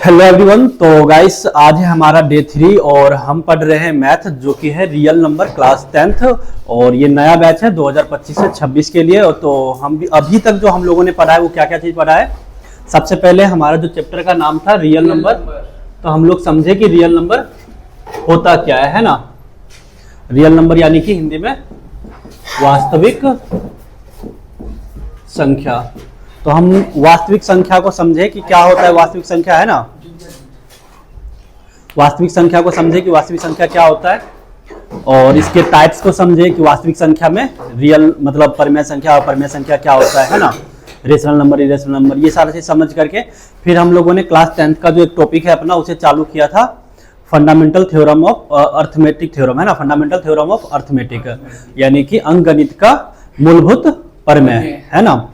Hello everyone. तो guys आज है हमारा डे 3 और हम पढ़ रहे हैं मैथ जो कि है रियल नंबर क्लास 10th और ये नया बैच है 2025 से 26 के लिए। तो हम भी अभी तक जो हम लोगों ने पढ़ा है वो क्या क्या चीज़ पढ़ा है। सबसे पहले हमारा जो चैप्टर का नाम था रियल नंबर, तो हम लोग समझे कि रियल नंबर होता क्या है ना। रियल नंबर यानी कि हिंदी में वास्तविक संख्या। तो हम वास्तविक संख्या को समझे कि क्या होता है वास्तविक संख्या, है ना। वास्तविक संख्या को समझे कि वास्तविक संख्या क्या होता है और इसके टाइप्स को समझे कि वास्तविक संख्या में रियल मतलब परिमेय संख्या और परिमेय संख्या क्या होता है ना। रेशनल नंबर, इरेशनल नंबर, ये सारा चीज समझ करके फिर हम लोगों ने क्लास 10th का जो एक टॉपिक है अपना उसे चालू किया था, fundamental theorem of arithmetic theorem, है ना। फंडामेंटल थ्योरम ऑफ अर्थमेटिक यानी कि अंकगणित का मूलभूत प्रमेय, है ना।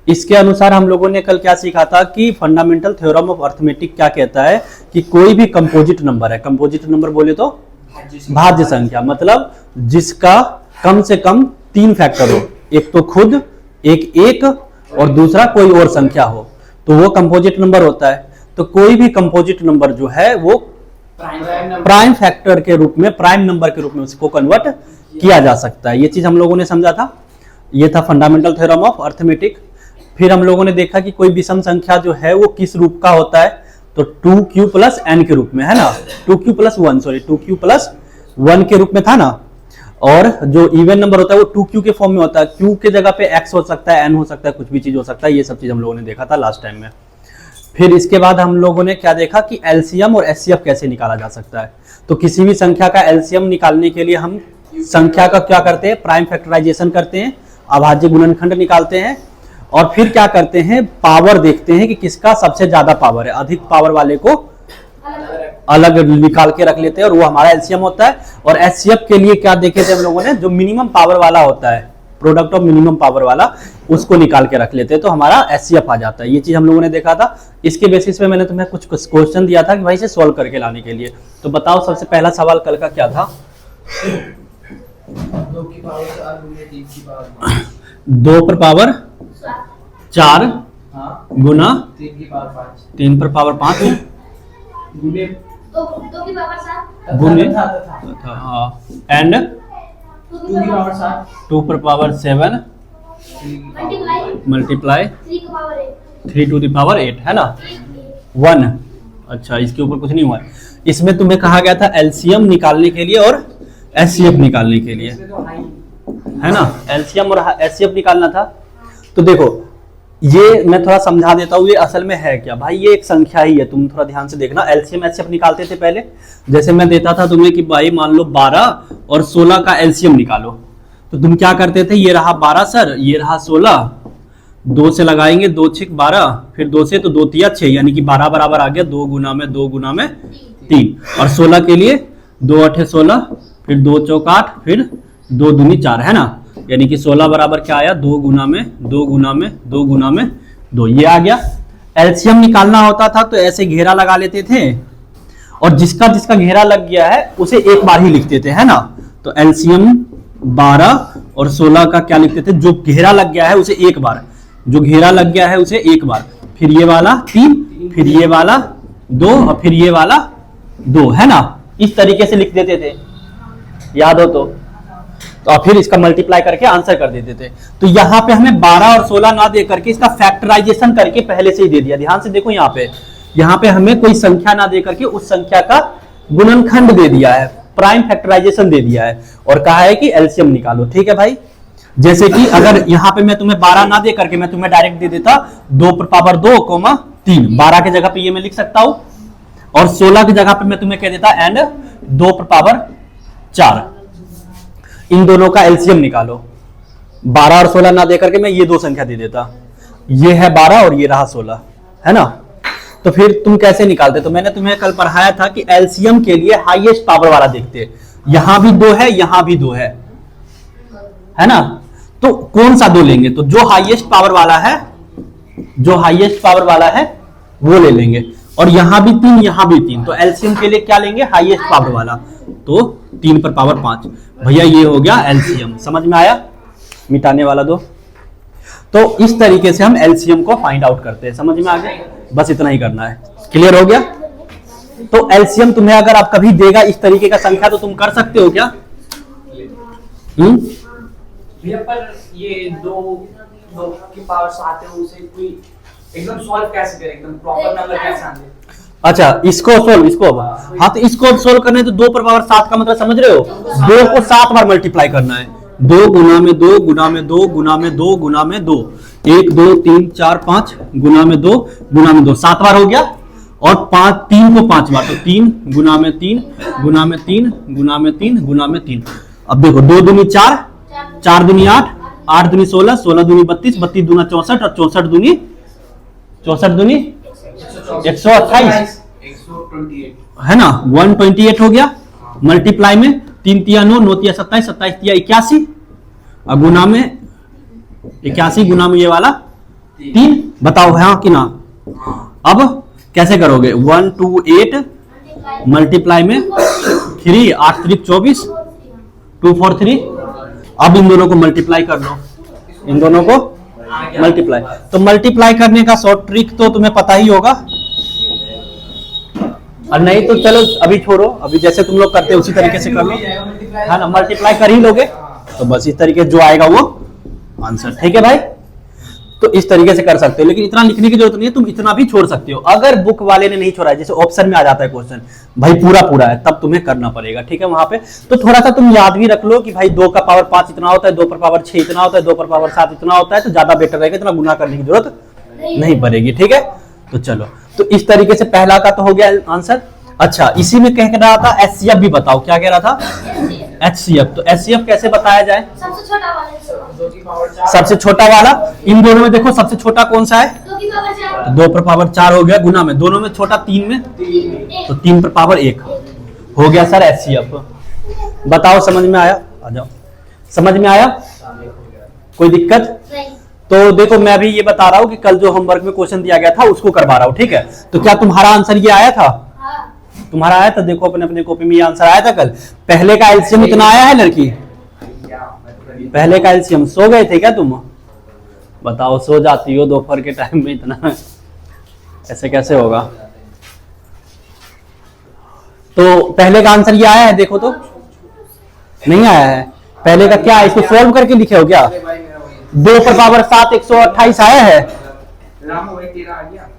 इसके अनुसार हम लोगों ने कल क्या सीखा था कि फंडामेंटल थ्योरम ऑफ अर्थमेटिक क्या कहता है कि कोई भी कंपोजिट नंबर है, कंपोजिट नंबर बोले तो भाज्य संख्या, मतलब जिसका कम से कम 3 फैक्टर हो, एक तो खुद, एक और दूसरा कोई और संख्या हो, तो वो कंपोजिट नंबर होता है। तो कोई भी कंपोजिट नंबर जो है वो प्राइम फैक्टर के रूप में, प्राइम नंबर के रूप में उसको कन्वर्ट किया जा सकता है। ये चीज हम लोगों ने समझा था, ये था फंडामेंटल थ्योरम ऑफ अर्थमेटिक। फिर हम लोगों ने देखा कि कोई विषम संख्या जो है वो किस रूप का होता है, तो 2q प्लस n के रूप में, है ना। 2q प्लस 1 के रूप में था ना। और जो इवन नंबर होता है वो 2q के फॉर्म में होता है, q के जगह पे x हो सकता है, n हो सकता है, कुछ भी चीज हो सकता है। ये सब चीज हम लोगों ने देखा था लास्ट टाइम में। फिर इसके बाद हम लोगों ने क्या देखा कि एलसीएम और एचसीएफ कैसे निकाला जा सकता है। तो किसी भी संख्या का एलसीएम निकालने के लिए हम संख्या का क्या करते हैं, प्राइम फैक्टराइजेशन करते हैं, अभाज्य गुणनखंड निकालते हैं और फिर क्या करते हैं, पावर देखते हैं कि किसका सबसे ज्यादा पावर है, अधिक पावर वाले को अलग निकाल के रख लेते हैं और वो हमारा एलसीएम होता है। और एचसीएफ के लिए क्या देखे थे हम लोगों ने, जो मिनिमम पावर वाला होता है, प्रोडक्ट ऑफ मिनिमम पावर वाला, उसको निकाल के रख लेते हैं तो हमारा एचसीएफ आ जाता है। ये चीज हम लोगों ने देखा था। इसके बेसिस पे मैंने तुम्हें कुछ क्वेश्चन दिया था कि भाई इसे सॉल्व करके लाने के लिए। तो बताओ सबसे पहला सवाल कल का क्या था। 2 पर पावर 4 गुना 3 पर पावर 5 गुने एंड 2 पर power 7 multiply 3 to the power 8, है ना, 1। अच्छा, इसके ऊपर कुछ नहीं हुआ। इसमें तुम्हें कहा गया था एलसीएम निकालने के लिए और एचसीएफ निकालने के लिए, है ना। एलसीएम और एचसीएफ निकालना था। तो देखो ये मैं थोड़ा समझा देता हूँ, ये असल में है क्या भाई, ये एक संख्या ही है, तुम थोड़ा ध्यान से देखना। एलसीएम एचसीएफ निकालते थे पहले, जैसे मैं देता था तुम्हें कि भाई मान लो 12 और 16 का एलसीएम निकालो, तो तुम क्या करते थे, ये रहा 12 सर, ये रहा 16, 2 से लगाएंगे, 2 6 12, फिर 2 से तो 2 3 6, यानी कि 12 बराबर आ गया 2 गुना में 3। और 16 के लिए 2 8 16, फिर 2 चौक 8, फिर 2 दूनी 4, है ना। यानी कि 16 बराबर क्या आया, 2 गुना में 2 गुना में 2 गुना में 2, ये आ गया। एलसीएम निकालना होता था तो ऐसे घेरा लगा लेते थे और जिसका जिसका घेरा लग गया है उसे एक बार ही लिखते थे, है ना। तो एलसीएम 12 और 16 का क्या लिखते थे, जो घेरा लग गया है उसे एक बार, जो घेरा लग गया है उसे एक बार, फिर ये वाला 3, फिर ये वाला 2 और फिर ये वाला 2, है ना। इस तरीके से लिख देते थे, याद हो तो और फिर इसका मल्टीप्लाई करके आंसर कर देते थे। तो यहाँ पे हमें 12 और 16 ना दे करके इसका फैक्टराइजेशन करके पहले से ही दे दिया। ध्यान से देखो यहाँ पे हमें कोई संख्या ना दे करके उस संख्या का गुणनखंड दे दिया है, प्राइम फैक्टराइजेशन दे दिया है और कहा है कि एलसीएम निकालो। ठीक है भाई, जैसे कि अगर यहाँ पे मैं तुम्हें 12 ना दे करके मैं तुम्हें डायरेक्ट दे देता 2 पर पावर 2 3, 12 की जगह पे ये मैं लिख सकता हूं और 16 की जगह पे मैं तुम्हें कह देता एंड 2 पर पावर 4। इन दोनों का एलसीएम निकालो। 12 और 16 ना दे करके मैं ये 2 संख्या दे देता, ये है 12 और ये रहा 16, है ना। तो फिर तुम कैसे निकालते, तो मैंने तुम्हें कल पढ़ाया था कि एलसीएम के लिए हाईएस्ट पावर वाला देखते, यहां भी 2 है, यहां भी 2 है ना। तो कौन सा 2 लेंगे, तो जो हाईएस्ट पावर वाला है, जो हाईएस्ट पावर वाला है वो ले लेंगे। और यहां भी 3, यहां भी 3, तो एलसीएम के लिए क्या लेंगे, हाईएस्ट पावर वाला, तो 3 पर पावर 5। भैया ये हो गया एलसीएम, समझ में आया, मिटाने वाला 2। तो इस तरीके से हम एलसीएम को फाइंड आउट करते हैं, समझ में आ गया। बस इतना ही करना है, क्लियर हो गया। तो एलसीएम तुम्हें अगर आप कभी देगा इस तरीके का संख्या तो तुम कर सकते हो क्या? भैया पर ये दो दो की पावर 7 है, उसे कोई एकदम सॉल्व कैसे करें, एकदम प्रॉपर नंबर कैसे आने? अच्छा इसको सोल्व, इसको हाँ तो इसको सोल्व करना है तो 2 पर पावर 7 का मतलब समझ रहे हो, 2 को 7 बार मल्टीप्लाई करना है। 2 गुना में 2 गुना में 2 गुना में 2 गुना में 2, 1 2 3 4 5 गुना में 2 गुना में 2, 7 बार हो गया। और 3 को 5 बार, तो 3 गुना में 3 गुना में 3 गुना में 3 गुना में 3। अब देखो 2 दूनी 4, 4 दूनी 8, 8 दूनी 16, 16 दूनी 32, 32 दूना 64 और 64 दूनी 128 है ना, 128 हो गया। मल्टीप्लाई में 3 तिया 9, 9 तिया 27, 27 तिया 81 और गुना में 81 गुना में ये वाला 3। बताओ हाँ कि ना? अब कैसे करोगे? 128 मल्टीप्लाई में 3, 8 3 24, 2 4 3। अब इन दोनों को मल्टीप्लाई कर लो, इन दोनों को मल्टीप्लाई। तो मल्टीप्लाई करने का शॉर्ट ट्रिक तो तुम्हें पता ही होगा, और नहीं तो चलो अभी छोड़ो, अभी जैसे तुम लोग करते हो उसी तरीके से कर लो, है ना। मल्टीप्लाई कर ही लोगे तो बस इस तरीके जो आएगा वो आंसर, ठीक है भाई। तो इस तरीके से कर सकते हो, लेकिन इतना लिखने की जरूरत नहीं है, तुम इतना भी छोड़ सकते हो। अगर बुक वाले ने नहीं छोड़ा है, जैसे ऑप्शन में आ जाता है क्वेश्चन भाई पूरा पूरा है, तब तुम्हें करना पड़ेगा, ठीक है। वहां पे तो थोड़ा सा तुम याद भी रख लो कि भाई 2 का पावर 5 इतना होता है, 2 पर पावर 6 इतना होता है, 2 पर पावर 7 इतना होता है, तो ज्यादा बेटर रहेगा, इतना गुना करने की जरूरत नहीं पड़ेगी, ठीक है। तो चलो, तो इस तरीके से पहला का तो हो गया आंसर। अच्छा, इसी में कह रहा था एचसीएफ भी बताओ, क्या कह रहा था? एचसीएफ। तो एचसीएफ कैसे बताया जाए? सबसे छोटा वाला, सबसे छोटा वाला। इन दोनों में देखो सबसे छोटा कौन सा है? 2 की पावर 4, तो 2 पर पावर 4 हो गया, गुना में दोनों में छोटा 3 में, तो 3 पर पावर 1 हो गया सर एचसीएफ। बताओ समझ में आया? आ जाओ, समझ में आया? कोई दिक्कत? नहीं। तो देखो मैं भी ये बता रहा हूँ कि कल जो होमवर्क में क्वेश्चन दिया गया था उसको करवा रहा हूँ, ठीक है। तो क्या तुम्हारा आंसर ये आया था? तुम्हारा आया था? देखो अपने अपने कॉपी में ये आंसर आया था कल। पहले का एलसीएम इतना आया है लड़की? पहले का एलसीएम सो गए थे क्या तुम? बताओ, सो जाती हो दोपहर के टाइम में इतना, ऐसे कैसे होगा? तो पहले का आंसर ये आया है, देखो तो नहीं आया है। पहले का क्या है, इसको सोल्व करके लिखे हो क्या? 2 पर पावर 7 128 आया है।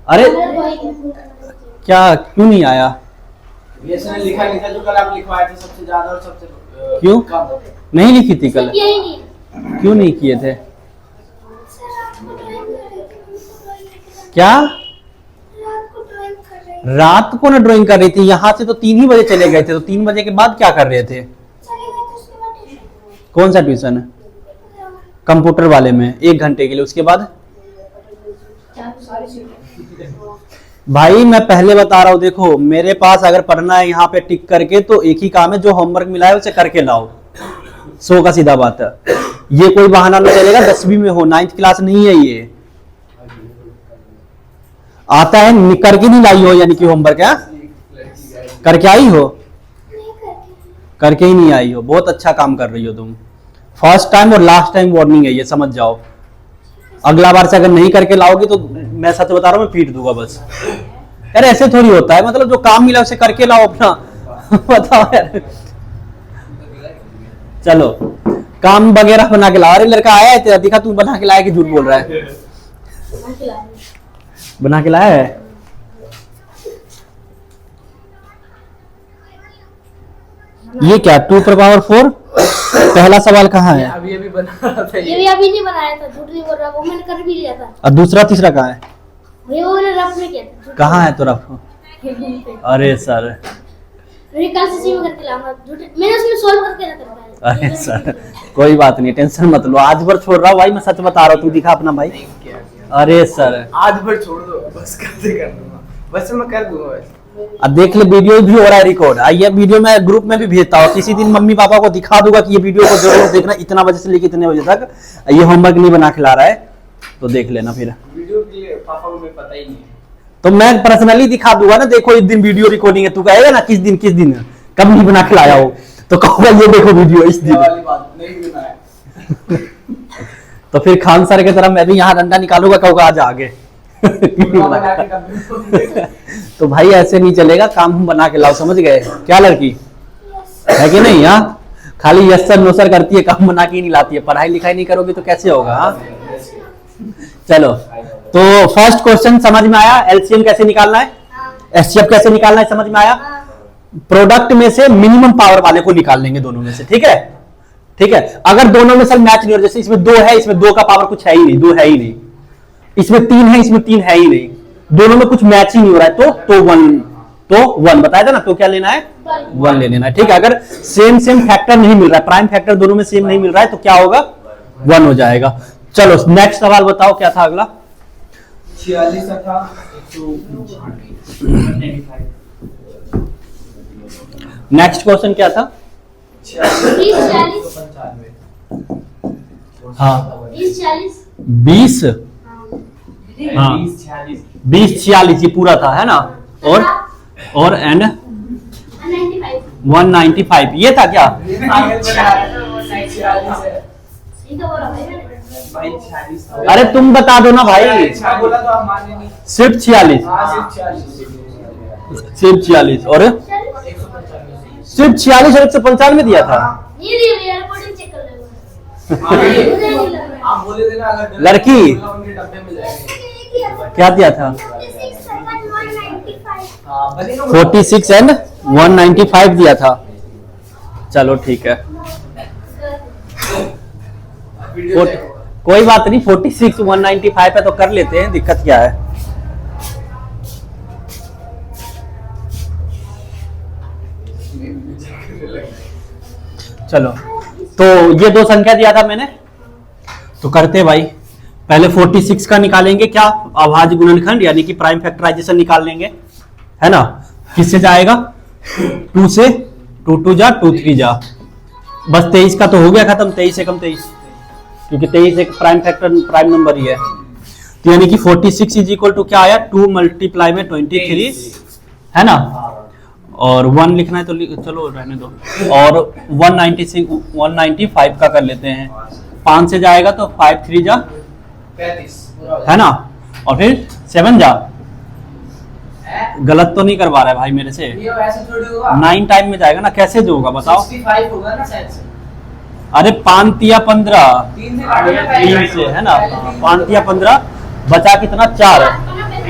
अरे क्या, क्यों नहीं आया? लिखा जो कल आप लिखवाए थे सबसे ज्यादा और सबसे क्यों कम। नहीं लिखी थी कल? यही नहीं, क्यों नहीं किए थे? क्या रात को ना ड्राइंग कर रही थी? यहाँ से तो 3 ही बजे चले गए थे, तो 3 बजे के बाद क्या कर रहे थे? कौन सा ट्यूशन? कंप्यूटर वाले में 1 घंटे के लिए, उसके बाद? भाई मैं पहले बता रहा हूँ, देखो मेरे पास अगर पढ़ना है यहाँ पे टिक करके, तो एक ही काम है, जो होमवर्क मिला है उसे करके लाओ, 100 का सीधा बात है। ये कोई बहाना नहीं चलेगा, 10वीं में हो, 9th क्लास नहीं है ये। आता है करके नहीं लाई हो, यानी कि होमवर्क है करके आई हो? करके ही नहीं आई हो। बहुत अच्छा काम कर रही हो तुम। फर्स्ट टाइम और लास्ट टाइम वार्निंग है ये, समझ जाओ। अगला बार से अगर नहीं करके लाओगी तो मैं सच बता रहा हूँ, मैं पीट दूंगा बस। यार ऐसे थोड़ी होता है, मतलब जो काम मिला उसे करके लाओ अपना। बताओ यार। चलो काम वगैरह बना के लाओ। अरे लड़का आया है तेरा, दिखा तू बना के लाया कि झूठ बोल रहा है? बना के लाया है। ये क्या 2 पर पावर 4? पहला सवाल कहाँ है? अभी बना रहा था ये भी अभी नहीं बनाया था, झूठ नहीं बोल रहा, वो मैंने कर भी लिया था। और दूसरा तीसरा कहाँ है? वो मैंने रफ में किया था। कहाँ है तो रफ? अरे सर, कल से में करके लाऊंगा, मैंने उसमें सॉल्व करके रखा है। अरे सर कोई बात नहीं, टेंशन मत लो, आज भर छोड़ रहा हूँ भाई, मैं सच बता रहा हूँ। तू दिखा अपना भाई। अरे सर आज भर छोड़ दो, बस कैसे कर दूंगा, बस मैं कर दूंगा वैसे। अब देख ले, वीडियो भी हो रहा है रिकॉर्ड। ये वीडियो मैं ग्रुप में भी भेजता हूँ, किसी दिन मम्मी पापा को दिखा दूंगा कि ये वीडियो को जरूर देखना, इतना बजे से लेकर इतने बजे तक ये होमवर्क नहीं बना खिला रहा है, तो देख लेना फिर। वीडियो के लिए पापा को पता ही नहीं है, तो मैं पर्सनली दिखा दूंगा ना, देखो इस दिन वीडियो रिकॉर्डिंग है। तू कहेगा ना किस दिन कब नहीं बना खिलाया हो, तो कहूँगा ये देखो वीडियो इस दिन। वाली बात नहीं बनाया। तो फिर खान सर की तरह मैं भी यहाँ डंडा निकालूंगा, कहूँगा आज आगे। तो भाई ऐसे नहीं चलेगा, काम हम बना के लाओ, समझ गए क्या लड़की है कि नहीं? हाँ, खाली यस सर नो सर करती है, काम बना के ही नहीं लाती है। पढ़ाई लिखाई नहीं करोगी तो कैसे होगा? हाँ? चलो, तो फर्स्ट क्वेश्चन समझ में आया, एलसीएम कैसे निकालना है, एचसीएफ कैसे निकालना है, समझ में आया। प्रोडक्ट में से मिनिमम पावर वाले को निकाल लेंगे दोनों में से, ठीक है? ठीक है, अगर दोनों में सर मैच नहीं हो, जैसे इसमें 2 है, इसमें 2 का पावर कुछ है ही नहीं, 2 है ही नहीं, इसमें 3 है, इसमें 3 है ही नहीं, दोनों में कुछ मैच ही नहीं हो रहा है, तो 1 बताया था ना, तो क्या लेना है? 1 ले लेना है, ठीक है। अगर सेम फैक्टर नहीं मिल रहा है, प्राइम फैक्टर दोनों में सेम नहीं मिल रहा है, तो क्या होगा? 1 हो जाएगा। चलो नेक्स्ट सवाल बताओ, क्या था अगला? 46 था 195। नेक्स्ट क्वेश्चन क्या था? 20 हाँ 40 20 हाँ 20 46 ये पूरा था, है ना? और एंड 195 ये था क्या? अरे तुम बता दो ना भाई, बोला तो आप माने नहीं। सिर्फ 46 सिर्फ 46 और सिर्फ 46 और 195 दिया था। ये रिकॉर्डिंग चेक कर लेना। आप बोले थे ना अगर लड़की उनके डब्बे में जाएंगे। क्या दिया था? 46 एंड 195 दिया था। चलो ठीक है, कोई बात नहीं, 46 195 है तो कर लेते हैं, दिक्कत क्या है? चलो, तो ये 2 संख्या दिया था मैंने, तो करते भाई। पहले 46 का निकालेंगे, क्या? अभाज्य गुणनखंड यानी कि प्राइम फैक्टराइजेशन निकाल लेंगे, है ना? किससे जाएगा? 2 से, 2 जा 2 3 जा, बस 23 का तो हो गया खत्म, 23 एकम 23, क्योंकि 23 एक प्राइम फैक्टर प्राइम नंबर ही है। तो यानी कि 46 इज इक्वल टू क्या आया? 2 मल्टीप्लाई में 23, है ना? और 1 लिखना है तो चलो रहने दो, और 195 का कर लेते हैं। 5 से जाएगा तो 5 3 जा 35, है ना? और फिर 7 जा, गलत तो नहीं करवा रहा है भाई मेरे से? ये ऐसे थोड़ी होगा। 9 टाइम में जाएगा ना, कैसे जो होगा बताओ? 65 होगा ना शायद से। अरे 5 तिया 15, 3 से काटना 3 से, है ना? 5 तिया 15 बचा कितना? 4,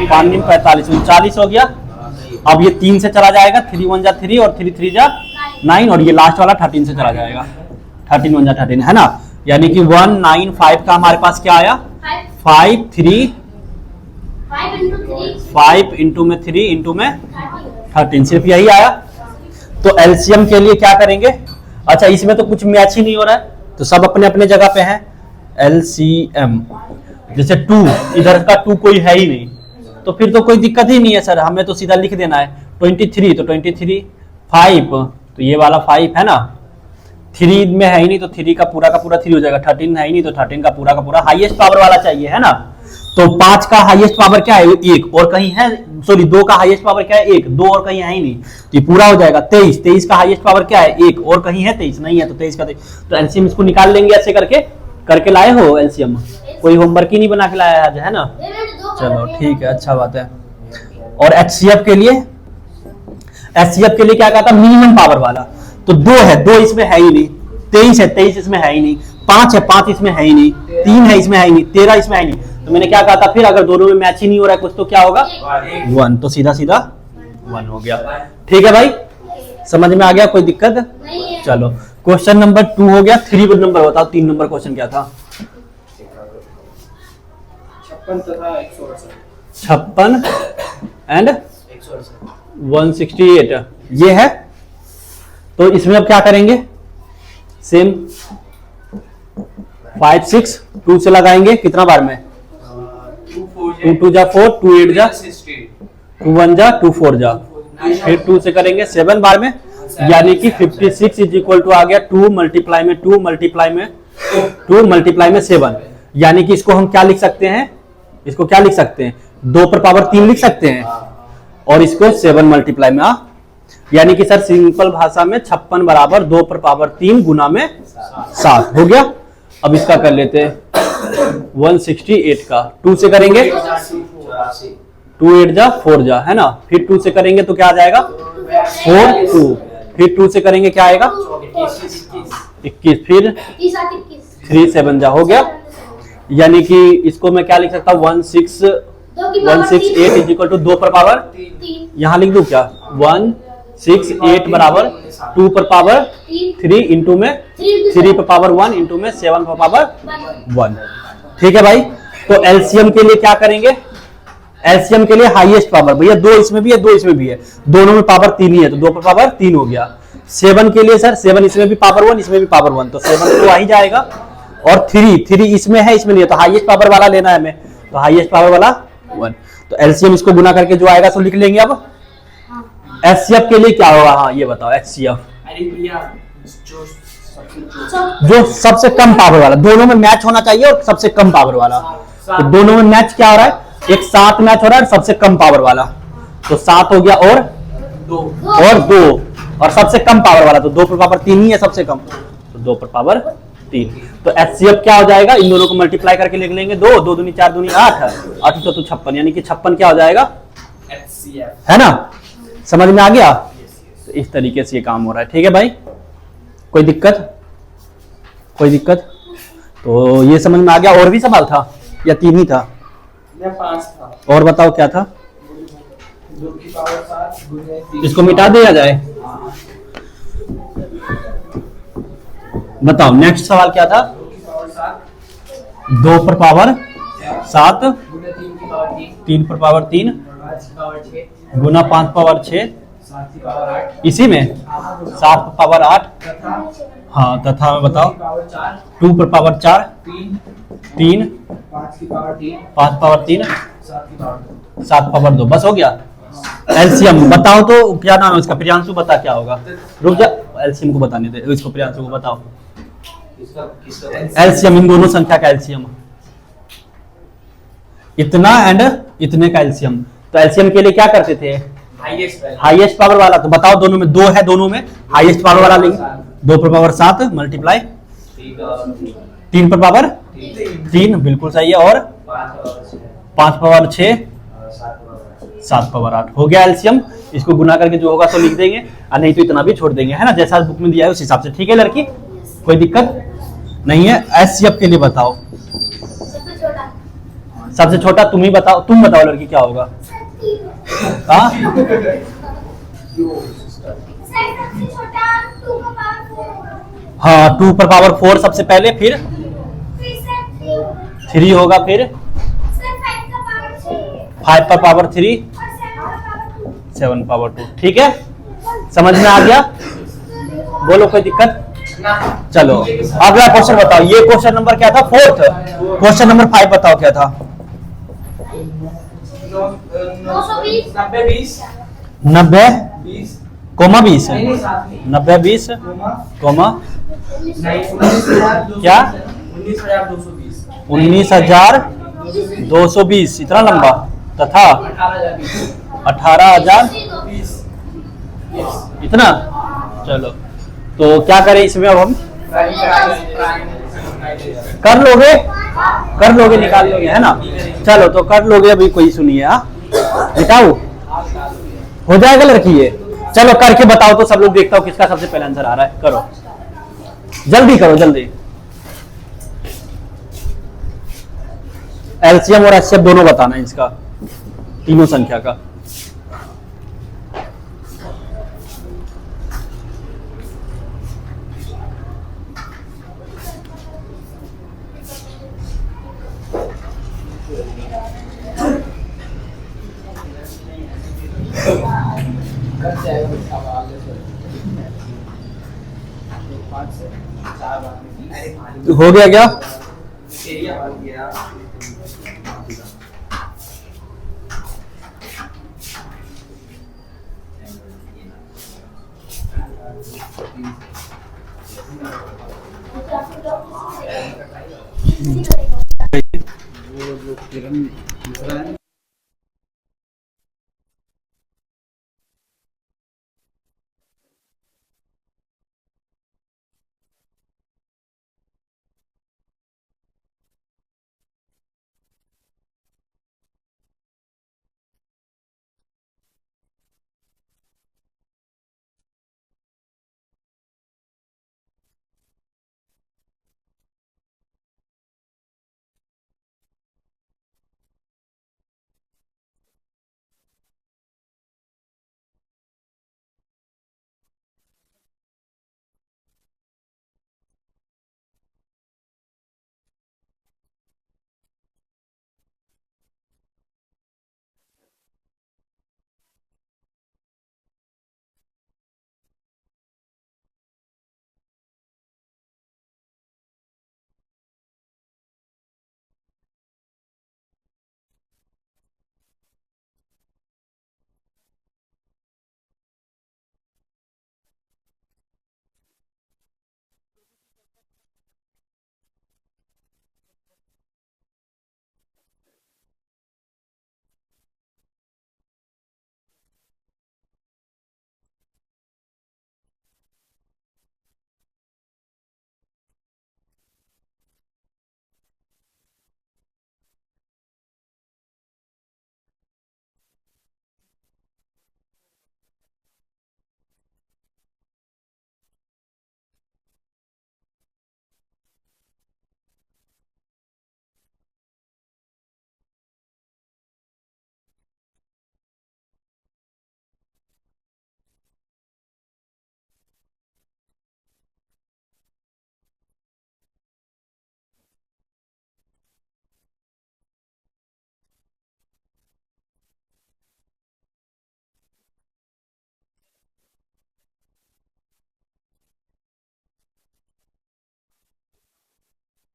5 × 45 39 हो गया। अब ये 3 से चला जाएगा, 3 1 जा 3 और 3 3 जा 9, और ये लास्ट वाला 13 से चला जाएगा, 13 1 जा 13, है ना? यानी कि 195 का हमारे पास क्या आया? 5 3 5 इंटू में 3 इंटू में 13, सिर्फ यही आया। तो एलसीएम के लिए क्या करेंगे? अच्छा, इसमें तो कुछ मैच ही नहीं हो रहा है, तो सब अपने अपने जगह पे है। एलसीएम जैसे 2, इधर का 2 कोई है ही नहीं, तो फिर तो कोई दिक्कत ही नहीं है सर, हमें तो सीधा लिख देना है। 23 तो 23, 5 तो ये वाला 5 है ना, 3 में है ही नहीं तो 3 का पूरा 3 हो जाएगा, 13 है ही नहीं तो 13 का पूरा हाईएस्ट पावर वाला चाहिए, है ना? तो 5 का हाईएस्ट पावर क्या है? 1, और कहीं है, सॉरी 2 का हाईएस्ट पावर क्या है? 1, 2 और कहीं है ही नहीं, तो ये पूरा हो जाएगा। 23 का हाईएस्ट पावर क्या है? 1, और कहीं है 23 नहीं है, तो 23 का 23, तो एलसीएम इसको निकाल लेंगे। ऐसे करके लाए हो एलसीएम? कोई होमवर्क ही नहीं बना के लाया आज, है ना? चलो ठीक है, अच्छा बात है। और एचसीएफ के लिए क्या कहा था? मिनिमम पावर वाला। तो 2 है, 2 इसमें है ही नहीं, 23 है, 23 इसमें है ही नहीं, 5 है, 5 इसमें है ही नहीं, 3 है इसमें है ही नहीं, 13 इसमें है ही नहीं। तो मैंने क्या कहा था फिर? अगर दोनों में मैच ही नहीं हो रहा है कुछ, तो क्या होगा? 1, तो सीधा 1 हो गया। ठीक है भाई, समझ में आ गया? कोई दिक्कत? चलो, क्वेश्चन नंबर 2 हो गया। 3 नंबर बताओ, 3 नंबर क्वेश्चन क्या था? 56 तथा 168। 56 एंड 168 ये है। तो इसमें अब क्या करेंगे? सेम 5 6 2 से लगाएंगे, कितना बार में? 2 2 जा 4, 2 8 जा 2 1 जा 2 4 जा, फिर 2 से करेंगे 7 बार में, यानी कि 56 इज इक्वल टू आ गया 2 मल्टीप्लाई में 2 मल्टीप्लाई में 2 मल्टीप्लाई में 7। यानी कि इसको हम क्या लिख सकते हैं? इसको क्या लिख सकते हैं? 2 पर पावर 3 लिख सकते हैं, और इसको 7 मल्टीप्लाई में, यानी कि सर सिंपल भाषा में 56 बराबर 2 पर पावर 3 गुना में 7 हो गया। अब इसका कर लेते हैं 168 का 2 से करेंगे से 2 8 जा 4 जा, है ना। फिर 2 से करेंगे तो क्या आ जाएगा, 4 2। फिर 2 से करेंगे क्या आएगा, 21। फिर 3 7 जा, हो गया। यानी कि इसको मैं क्या लिख सकता हूँ, 168 इज इक्वल टू 2 पर पावर, यहाँ लिख दूं क्या, 168 बराबर 2 पर पावर 3 इंटू में 3 पर पावर 1 इंटू में 7 पर पावर 1। ठीक है भाई। तो एलसीएम के लिए क्या करेंगे, एलसीएम के लिए हाईएस्ट पावर, भैया 2 इसमें भी है 2 इसमें भी है, दोनों में पावर 3 ही है, तो 2 पर पावर 3 हो गया। 7 के लिए सर 7 इसमें भी पावर 1 इसमें भी पावर 1, तो 7 तो आ ही जाएगा। और 3 इसमें है इसमें नहीं है, तो हाईएस्ट पावर वाला लेना है हमें, तो हाईएस्ट पावर वाला 1। तो एलसीएम इसको गुना करके जो आएगा सो लिख लेंगे। अब एचसीएफ के लिए क्या होगा, हाँ ये बताओ एचसीएफ, अरे भैया जो जो सबसे कम पावर वाला, दोनों में मैच होना चाहिए और सबसे कम पावर वाला। तो दोनों में मैच क्या हो रहा है, एक 7 मैच हो रहा है और सबसे कम पावर वाला, तो 7 हो गया और 2 और सबसे कम पावर वाला, तो 2 पर पावर 3 ही है सबसे कम, तो 2 पर पावर 3। तो एचसीएफ क्या हो जाएगा, इन दोनों को मल्टीप्लाई करके लिख लेंगे, 2 2 दूनी 4 दूनी 8 8 तो 56, यानी कि 56 क्या हो जाएगा, HCF है ना। समझ में आ गया। तो इस तरीके से ये काम हो रहा है। ठीक है भाई, कोई दिक्कत, कोई दिक्कत। तो ये समझ में आ गया। और भी सवाल था या 3 ही था, या 5 था, और बताओ क्या था, 2 की पावर 7 गुने 3 इसको मिटा दिया जाए। बताओ नेक्स्ट सवाल क्या था, 2 की पावर 7 2 पर पावर 7 गुने 3 की पावर 3 3 पर पावर 3 5 की पावर 6 गुना 5 पावर 6, 7 की पावर 8 इसी में 7 पर पावर 8, तथा हाँ तथा में 2 बताओ की पावर 4 2 पर पावर 4 3 3 5 की पावर 3 5 पावर 3 7 की पावर 2 7 पावर 2, बस हो गया। एलसीएम बताओ तो क्या नाम है उसका, प्रियांशु बता क्या होगा, रुक जा एलसीएम को बताने दे, इसको प्रियांशु को बताओ। किसका एलसीएम इन दोनों संख्या का एलसीएम, इतना एंड इतने का एलसीएम। तो एलसीएम के लिए क्या करते थे, हाईएस्ट हाईएस्ट पावर वाला, तो बताओ दोनों में 2 है, दोनों में हाईएस्ट पावर वाला लेंगे, 2 पर पावर 7 मल्टीप्लाई 3 पर पावर 3 बिल्कुल सही है, और 5 पावर 6 7 पावर 8 हो गया एलसीएम। इसको गुना करके जो होगा तो लिख देंगे, और नहीं तो इतना भी छोड़ देंगे, है ना, जैसा बुक में दिया है उस हिसाब से। ठीक है लड़की, कोई दिक्कत नहीं है। एचसीएफ के लिए बताओ, सबसे छोटा तुम ही बताओ, तुम बताओ लड़की क्या होगा, हाँ हाँ 2 पर पावर 4 सबसे पहले, फिर 3 होगा, फिर 5 पर पावर 3 7 पावर 2। ठीक है, समझ में आ गया, बोलो कोई दिक्कत। चलो अगला क्वेश्चन बताओ, ये क्वेश्चन नंबर क्या था, 4th। क्वेश्चन नंबर 5 बताओ क्या था, 90 कोमा 20 90 20 कोमा क्या 19,220 इतना लंबा, तथा 18,000 इतना। चलो तो क्या करें इसमें, अब हम कर लोगे निकाल लोगे, है ना। चलो तो कर लोगे, अभी कोई सुनिए, हाँ बताओ हो जाएगा लड़की ये। चलो करके बताओ तो सब लोग, देखता हूँ किसका सबसे पहले आंसर आ रहा है, करो जल्दी करो जल्दी। एलसीएम और एचसीएफ दोनों बताना है इसका, तीनों संख्या का। हो गया क्या,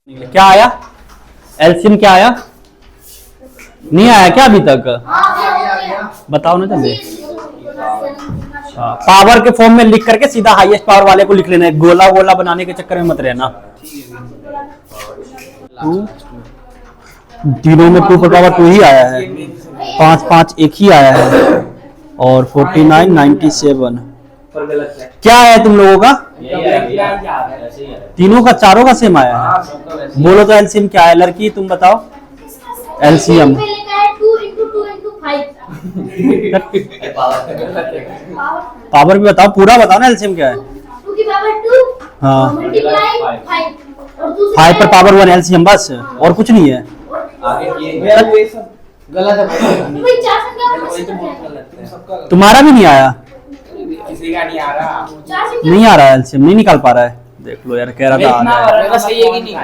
क्या आया? एलसीएम क्या आया? नहीं आया क्या अभी तक? बताओ ना जल्दी। पावर के फॉर्म में लिख करके सीधा हाईएस्ट पावर वाले को लिख लेना है, गोला गोला बनाने के चक्कर में मत रहना। तीनों में 2 पर पावर 2 ही आया है, 5 5 एक ही आया है, और 49 97 क्या है तुम लोगों का? तीनों का चारों का सेम आया है। बोलो तो एलसीएम क्या है? लड़की तुम बताओ एलसीएम। पावर भी बताओ, पूरा बताओ ना एलसीएम क्या है। 2 की पावर 2 हाँ, मल्टीप्लाई 5 और 5 पर पावर 1 एलसीएम, बस और कुछ नहीं है। गलत है भाई 4 संख्या में से क्या? तुम्हारा भी नहीं आया? किसी का नहीं आ रहा। 4 संख्या नहीं आ रहा है एलसीएम, नहीं निकाल पा रहा है। देख लो यार, कह रहा था आ रहा है। सही है कि नहीं?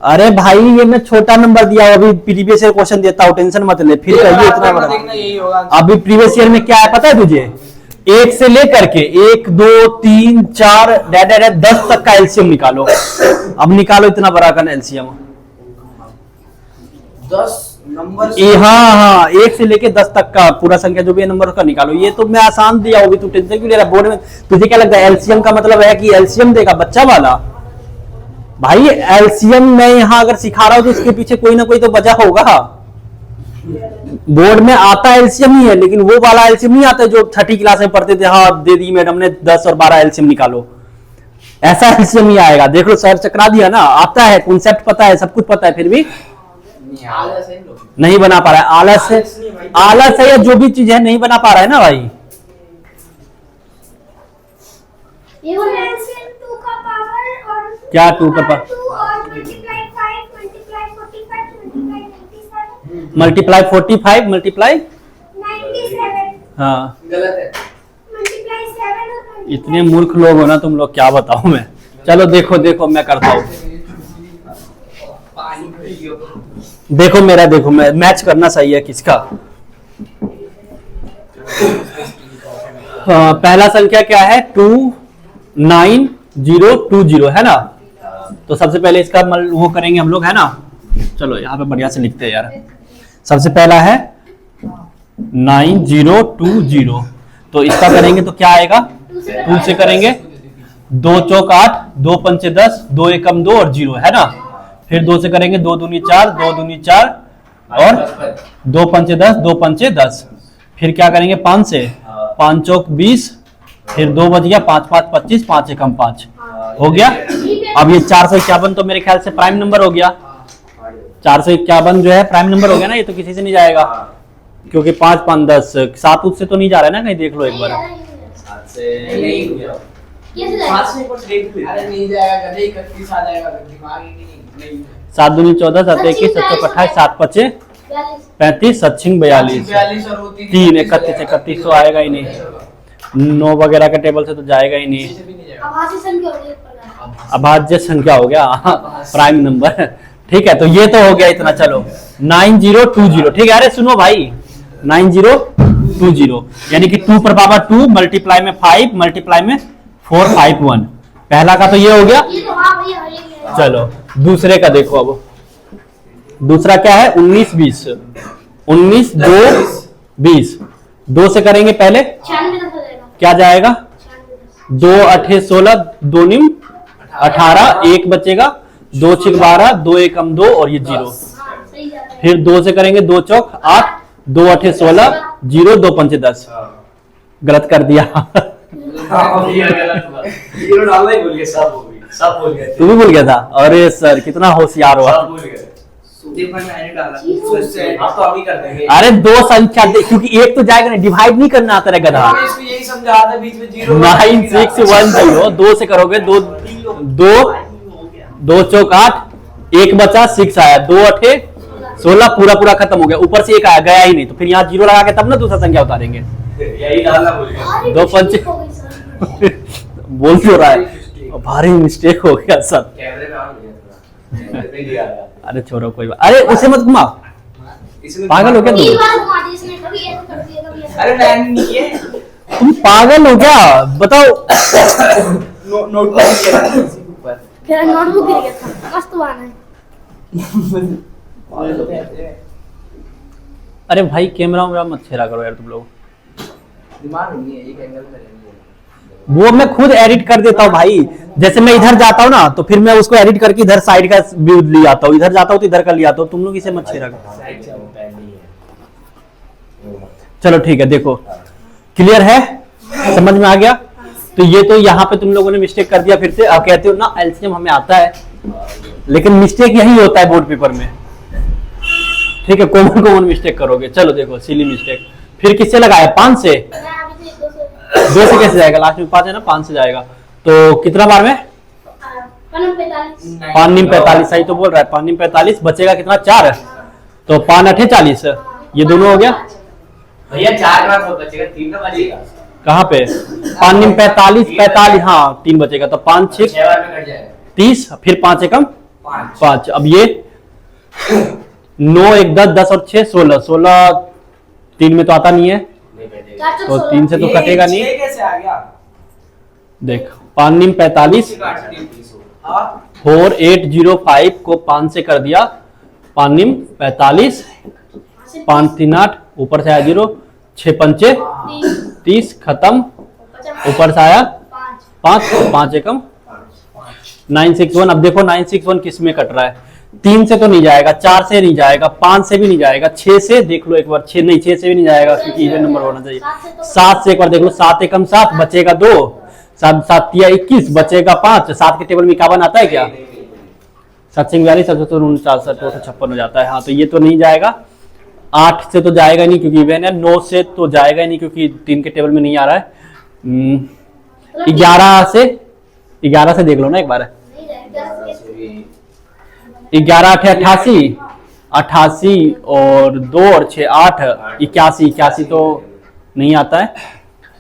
अरे भाई ये मैं छोटा नंबर दिया हूं, अभी प्रीवियस ईयर क्वेश्चन देता हूँ, टेंशन मत ले, फिर कहिए इतना बड़ा। देखना यही होगा। अभी प्रीवियस ईयर में क्या है पता है तुझे? 1 से लेकर के 1 2 3 4 10 तक का एलसीएम निकालो। अब निकालो इतना बड़ा का एलसीएम। 10 नंबर हाँ हाँ, 1 से लेके 10 तक का पूरा संख्या जो भी है नंबर का निकालो। ये तो मैं आसान दिया हूँ, तू टेंशन क्यों ले रहा? बोर्ड में तुझे क्या लगता है एलसीएम का मतलब है कि एलसीएम देगा बच्चा वाला? भाई एलसीएम मैं यहाँ अगर सिखा रहा हूँ तो उसके पीछे कोई ना कोई तो वजह होगा। बोर्ड में आता एलसीएम ही है, लेकिन वो वाला एलसीएम नहीं आता जो 30 क्लास में पढ़ते थे, हाँ दे दी मैडम ने 10 और 12 एलसीएम निकालो, ऐसा एलसीएम ही आएगा। देख लो सर चकरा दिया ना, आता है, कॉन्सेप्ट पता है, सब कुछ पता है, फिर भी नहीं बना पा रहा है। आलस है या जो भी चीज है नहीं बना पा रहा है ना भाई। ये वाला 2 का पावर और क्या 2 का पावर? 2 और मल्टीप्लाई 5 मल्टीप्लाई 45 मल्टीप्लाई 45 मल्टीप्लाई 97 हाँ, गलत है। मल्टीप्लाई 7 और इतने मूर्ख लोग हो ना तुम लोग, क्या बताऊं मैं। चलो देखो देखो मैं करता हूँ, देखो मेरा, देखो मैं मैच करना सही है किसका। पहला संख्या क्या है? 29020 है ना। तो सबसे पहले इसका वो करेंगे हम लोग, है ना। चलो यहाँ पे बढ़िया से लिखते हैं यार। सबसे पहला है 9020, तो इसका करेंगे तो क्या आएगा? 2 से करेंगे, 2 चौक 8, 2 पंचे 10, 2 एकम 2 और 0 है ना। फिर 2 से करेंगे, 2 दूनी 4, 2 दूनी 4 और 2 पंचे 10, 2 पंचे 10। फिर क्या करेंगे? 5 से, 5 चौक 20, फिर 2 बच गया, 5 5 25, 5 एकम 5 हो गया। अब ये 451 तो मेरे ख्याल से प्राइम नंबर हो गया। 451 जो है प्राइम नंबर हो गया ना, ये तो किसी से नहीं जाएगा, क्योंकि 5 5 10 7 उससे तो नहीं जा रहा है ना, कहीं देख लो एक बार। अरे नहीं जाएगा, गधे 31 आ जाएगा, दिमाग ही नहीं। 7 दूनी 14, 7 21, 7 28, 7 पचे 35, 7 छिंग 42, 42 और 3 31 31 तो आएगा ही नहीं। 9 वगैरह के टेबल से तो जाएगा ही नहीं। आभासी संख्या हो गई पर अभाज्य संख्या हो गया प्राइम नंबर। ठीक है, तो ये तो हो गया इतना। चलो 9020, ठीक है। अरे सुनो भाई, 9020 यानी कि 2 पर पावर 2 मल्टीप्लाई में 5 मल्टीप्लाई में 451, पहला का तो ये हो गया। ये तो हां भैया ये है। चलो दूसरे का देखो। अब दूसरा क्या है? 19 20, 19 2 20, 2 से करेंगे पहले, 96 तक हो जाएगा। क्या जाएगा? 2 8 16, 2 निम 18, 1 बचेगा, 2 6 12, 2 एकम 2 और ये 0। हां सही जा रहा है। फिर 2 से करेंगे, 2 चौक 8, 2 8 16, 0 2 पंचे 10। गलत कर दिया। जीरो डालना ही भूल गए, सब भूल गए। तू भी भूल गया था? अरे सर कितना होशियार हुआ। सब भूल गए। देखो मैंने डाला, अब तो हम ही कर देंगे। अरे 2 संख्या क्योंकि एक तो जाएगा नहीं, डिवाइड नहीं करना आता है गधा। हमने इसको यही समझा था, बीच में 0 9 6 1 0, 2 से करोगे, 2 2 चौक 8, 1 बचा, 6 आया, 2 8 16, पूरा पूरा खत्म हो गया। ऊपर से 1 आया, गया ही नहीं, तो फिर यहाँ 0 लगा के तब ना दूसरा संख्या उतारेंगे। यही डालना भूल गए। अरे 2 पंचे हो गई सर। बोल क्यों रहा है? भारी मिस्टेक हो गया सर। कैमरे में ऑन हो गया, कैमरे पे दिया था। अरे छोड़ो कोई बात। अरे उसे मत घुमा, इसमें पागल हो क्या तुम? 3 बार घुमा दी इसने, कभी ऐसा कर दिया कभी ऐसा। अरे मैंने नहीं किए, तुम पागल हो क्या? बताओ। नोटबुक किया था ऊपर। फिर नोटबुक गिर गया था, मस्त बना है। अरे भाई कैमरा वैमरा मत छेड़ा करो यार तुम लोग। दिमाग नहीं है, एक एंगल करेंगे। वो मैं खुद एडिट कर देता हूँ भाई। जैसे मैं इधर जाता हूँ ना तो फिर मैं उसको एडिट करके इधर साइड का व्यू ले आता हूँ, इधर जाता हूँ तो इधर का ले आता हूँ। तुम लोग इसे मत छेड़ा करो। चलो ठीक है, देखो क्लियर है, समझ में आ गया। तो ये तो यहाँ पे तुम लोगों ने मिस्टेक कर दिया फिर से। आप कहते हो ना एलसीएम हमें आता है, लेकिन मिस्टेक यही होता है बोर्ड पेपर में, ठीक है। कॉमन मिस्टेक करोगे। चलो देखो सिली मिस्टेक। फिर किससे लगाया? 5 से। मैं अभी तो 2 2 से कैसे जाएगा? लास्ट में 5 है ना, 5 से जाएगा। तो कितना बार में? 45। 5 नीम 45, सही तो बोल रहा है। 5 नीम 45 बचेगा कितना? 4। तो 5 8 40, ये दोनों हो गया। भैया 4 बार तो बचेगा, 3 तो बचेगा। कहाँ पे? 5 नीम 45, हाँ 3 बचेगा। तो 5 6 6 बार में कट जाएगा 30, फिर 5 एकम 5। 5। अब ये 9 1 10, 10 और 6 16, 16 3 में तो आता नहीं है, नहीं बचेगा। तो 3 से तो कटेगा नहीं। कैसे आ गया? देख 5 नीम 45, 4805 को 5 से कर दिया। 5 नीम 45, 5 3 8, ऊपर से आया 0, 6 पंचे 30, खत्म। ऊपर से आया 5, 5 एकम 961। अब देखो 961 किस में कट रहा है? 3 से तो नहीं जाएगा, 4 से नहीं जाएगा, 5 से भी नहीं जाएगा, 6 से देख लो एक बार। 6 नहीं, 6 से भी नहीं जाएगा क्योंकि इवन नंबर होना चाहिए। 7 से एक बार देख लो, 7 एकम 7 बचेगा 2, 7 7 21 बचेगा 5। 7 के टेबल में 51 आता है क्या? 7 से 42, 7 तो 49, 256 हो जाता है। हाँ तो ये तो नहीं जाएगा। 8 से तो जाएगा नहीं क्योंकि इवन है। 9 से तो जाएगा नहीं क्योंकि 3 के टेबल में नहीं आ रहा है। 11 से देख लो ना एक बार। 11 8 88, 88 और 2 और 6 8, 81, 81 तो नहीं आता है।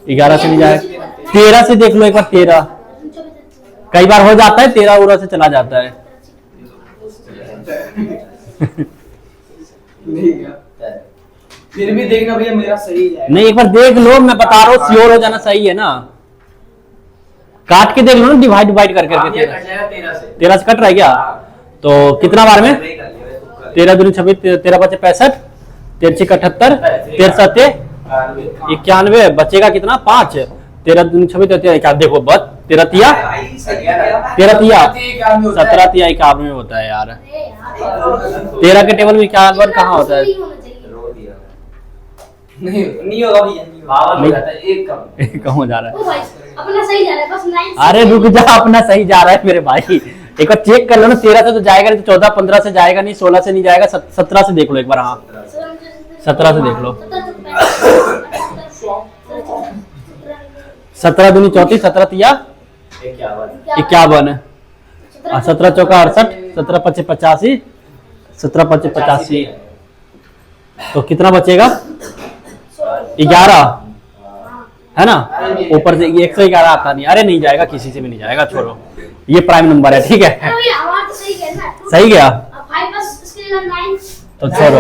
11 से नहीं जाएगा। 13 से देख लो एक बार। 13 कई बार हो जाता है, 13 उरा से चला जाता है। फिर भी देखना भैया मेरा सही है। नहीं एक बार देख लो, मैं बता रहा हूँ, श्योर हो जाना। सही है ना? काट के देख लो ना, डिवाइड कर करके। 13 से कट रहा है क्या? तो कितना बार में? 13 दूनी 26, 13 बचे 65, 13 6 78, 13 7 91, बचेगा कितना? 5। 13 दूनी 26, 13 देखो बस 13 तिया 17 तिया 51 में होता है यार। 13 के टेबल में 51 कहाँ होता है? नहीं होगा भैया, बावन हो जाता है, एक कम कम हो जा रहा है। ओ भाई अपना सही जा रहा है, बस 9। अरे रुक जा, अपना सही जा रहा है मेरे भाई। एक बार चेक कर लो ना। 13 से तो जाएगा नहीं, तो 14 15 से जाएगा नहीं, 16 से नहीं जाएगा, 17 से देख लो एक बार। हाँ 17 से देख लो। 17 दूनी 34, 17 तिया 51, 17 चौका 68, 17 पचे 85, 17 पचे 85। तो कितना बचेगा? 11 है ना? ऊपर से 111 आता नहीं। अरे नहीं जाएगा, किसी से भी नहीं जाएगा, छोड़ो। ये प्राइम नंबर है, ठीक है। सही गया तो छोड़ो।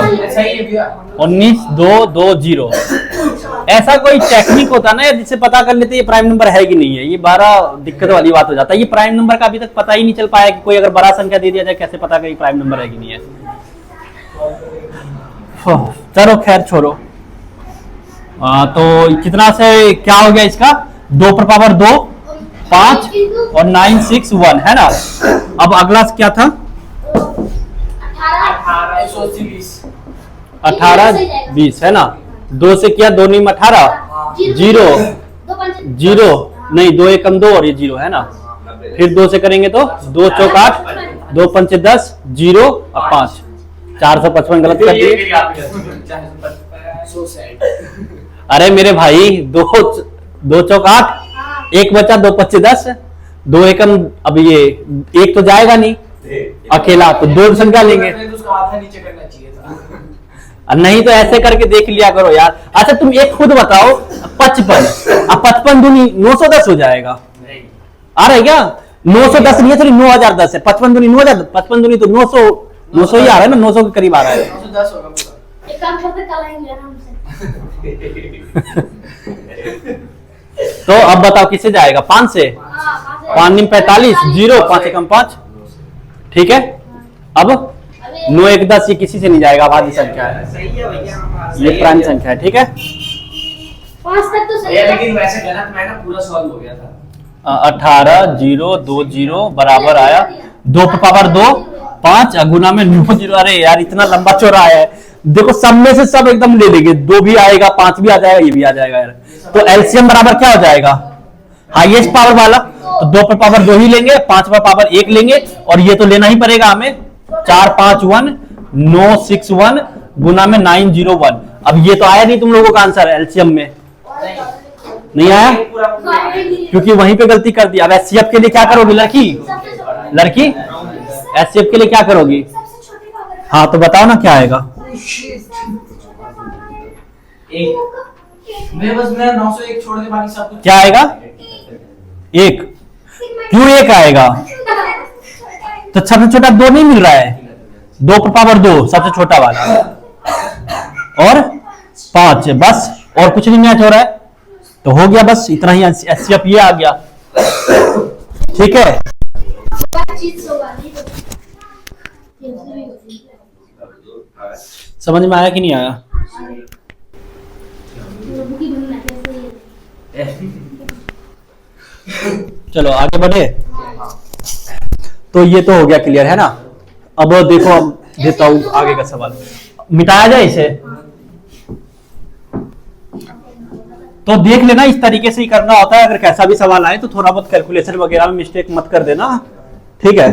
19 2 2 0। ऐसा कोई टेक्निक होता ना जिससे पता कर लेते ये प्राइम नंबर है कि नहीं है। ये 12 दिक्कत वाली बात हो जाता है। ये प्राइम नंबर का अभी तक पता ही नहीं चल पाया कि कोई अगर बड़ा संख्या दे दिया जाए कैसे पता करें प्राइम नंबर है कि नहीं है। चलो खैर छोड़ो। तो कितना से क्या हो गया इसका? 2 पर पावर 2 5 और 9 6 1 है ना? अब अगला क्या था? 18 20 है ना? 2 से किया, 2 नीम 18, 0 0 नहीं, 2 एकम 2 और ये 0 है ना? फिर 2 से करेंगे तो 2 चौक 8, 2 पंचे 10, 0 और 5, 455 गलत कर दिए। अरे मेरे भाई 2 चौक 8, 1 बचा, 2 पच्चे 10, 2 एकम। अब ये 1 तो जाएगा नहीं अकेला, तो 2 संख्या लेंगे। नहीं तो ऐसे करके देख लिया करो यार। अच्छा तुम एक खुद बताओ, 55 अब 55 दूनी 910 हो जाएगा। आ रहा है क्या? 910 नहीं है, सॉरी 9010 है। 55 दूनी 9000, 55 दूनी तो 900 ही आ रहा है ना, 900 के करीब आ रहा है। एक काम करते कल आएंगे आराम से। तो अब बताओ किससे जाएगा? 5 से। 5 निम 45, 0, 5 एकम 5। ठीक है, अब 9 1 10 ये किसी से नहीं जाएगा, आभाज्य संख्या है, सही है भैया, ये प्राइम संख्या है। ठीक है, 5 तक तो सही भैया है। लेकिन वैसे गलत मैं ना पूरा सॉल्व हो गया था। 18 0 2 0 बराबर आया 2 पर पावर 2 5 गुना में 9 0। अरे यार इतना लंबा चौड़ा आया है, देखो सब में से सब एकदम ले लेंगे, 2 भी आएगा 5 भी आ जाएगा, ये भी आ जाएगा यार। तो एलसीएम बराबर क्या हो जाएगा, हाईएस्ट पावर वाला, तो 2 पर पावर 2 ही लेंगे, 5 पर पावर 1 लेंगे, और ये तो लेना ही पड़ेगा हमें, 4 5 1 9 6 1 गुना में 9 0 1। अब ये तो आया नहीं तुम लोगों का आंसर एलसीएम में, नहीं आया क्योंकि वहीं पे गलती कर दी। अब एचसीएफ के लिए क्या करोगी लड़की, लड़की एचसीएफ के लिए क्या करोगी, सबसे छोटी पावर हाँ तो बताओ ना क्या आएगा। मेरा 901 छोड़ के बाकी सब कुछ क्या आएगा, 1 क्यों 1 आएगा, तो सबसे छोटा 2 नहीं मिल रहा है, 2 पर पावर 2 सबसे छोटा वाला, और 5 बस, और कुछ नहीं मैच हो रहा है, तो हो गया बस इतना ही, एचसीएफ ये आ गया। ठीक है, चीज होगा नहीं तो समझ में आया कि नहीं आया, बुकी बनना कैसे। चलो आगे बढ़े। तो ये तो हो गया क्लियर है ना। अब देखो, अब देता हूं आगे का सवाल, मिटाया जाए इसे, तो देख लेना इस तरीके से ही करना होता है, अगर कैसा भी सवाल आए तो थोड़ा बहुत कैलकुलेशन वगैरह में मिस्टेक मत कर देना। ठीक है,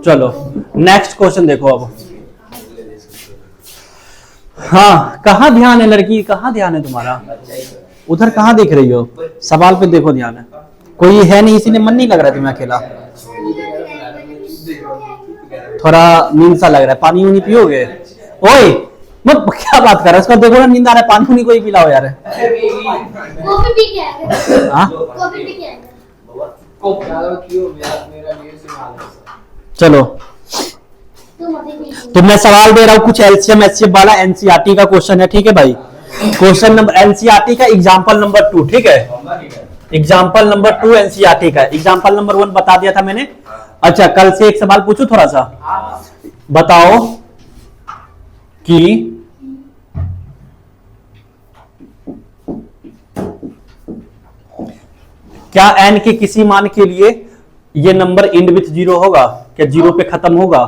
चलो नेक्स्ट क्वेश्चन देखो अब। हाँ, कहाँ ध्यान है लड़की, कहाँ ध्यान है तुम्हारा, उधर कहाँ देख रही हो, सवाल पे देखो ध्यान है, कोई है नहीं इसीलिए मन नहीं लग रहा तुम्हें अकेला, थोड़ा नींद सा लग रहा है, पानी नहीं पियोगे, ओए मत क्या बात कर रहा है, उसका देखो ना नींद आ रहा है, पानी नहीं कोई पिलाओ यार। कॉफी पी के आएगा, हाँ कॉफी पी के आएगा। चलो, तुम अभी नहीं तो मैं सवाल दे रहा हूँ कुछ एलसीएम एचसीएफ वाला, एनसीईआरटी का क्वेश्चन है। ठीक है भाई, क्वेश्चन नंबर एनसीईआरटी का एग्जांपल नंबर 2। ठीक है, एग्जांपल नंबर 2 एनसीईआरटी का, एग्जांपल नंबर 1 बता दिया था मैंने। अच्छा, कल से एक सवाल पूछूं थोड़ा सा, बताओ कि क्या n के किसी मान के लिए ये नंबर एंड विथ 0 होगा, क्या 0 पे खत्म होगा,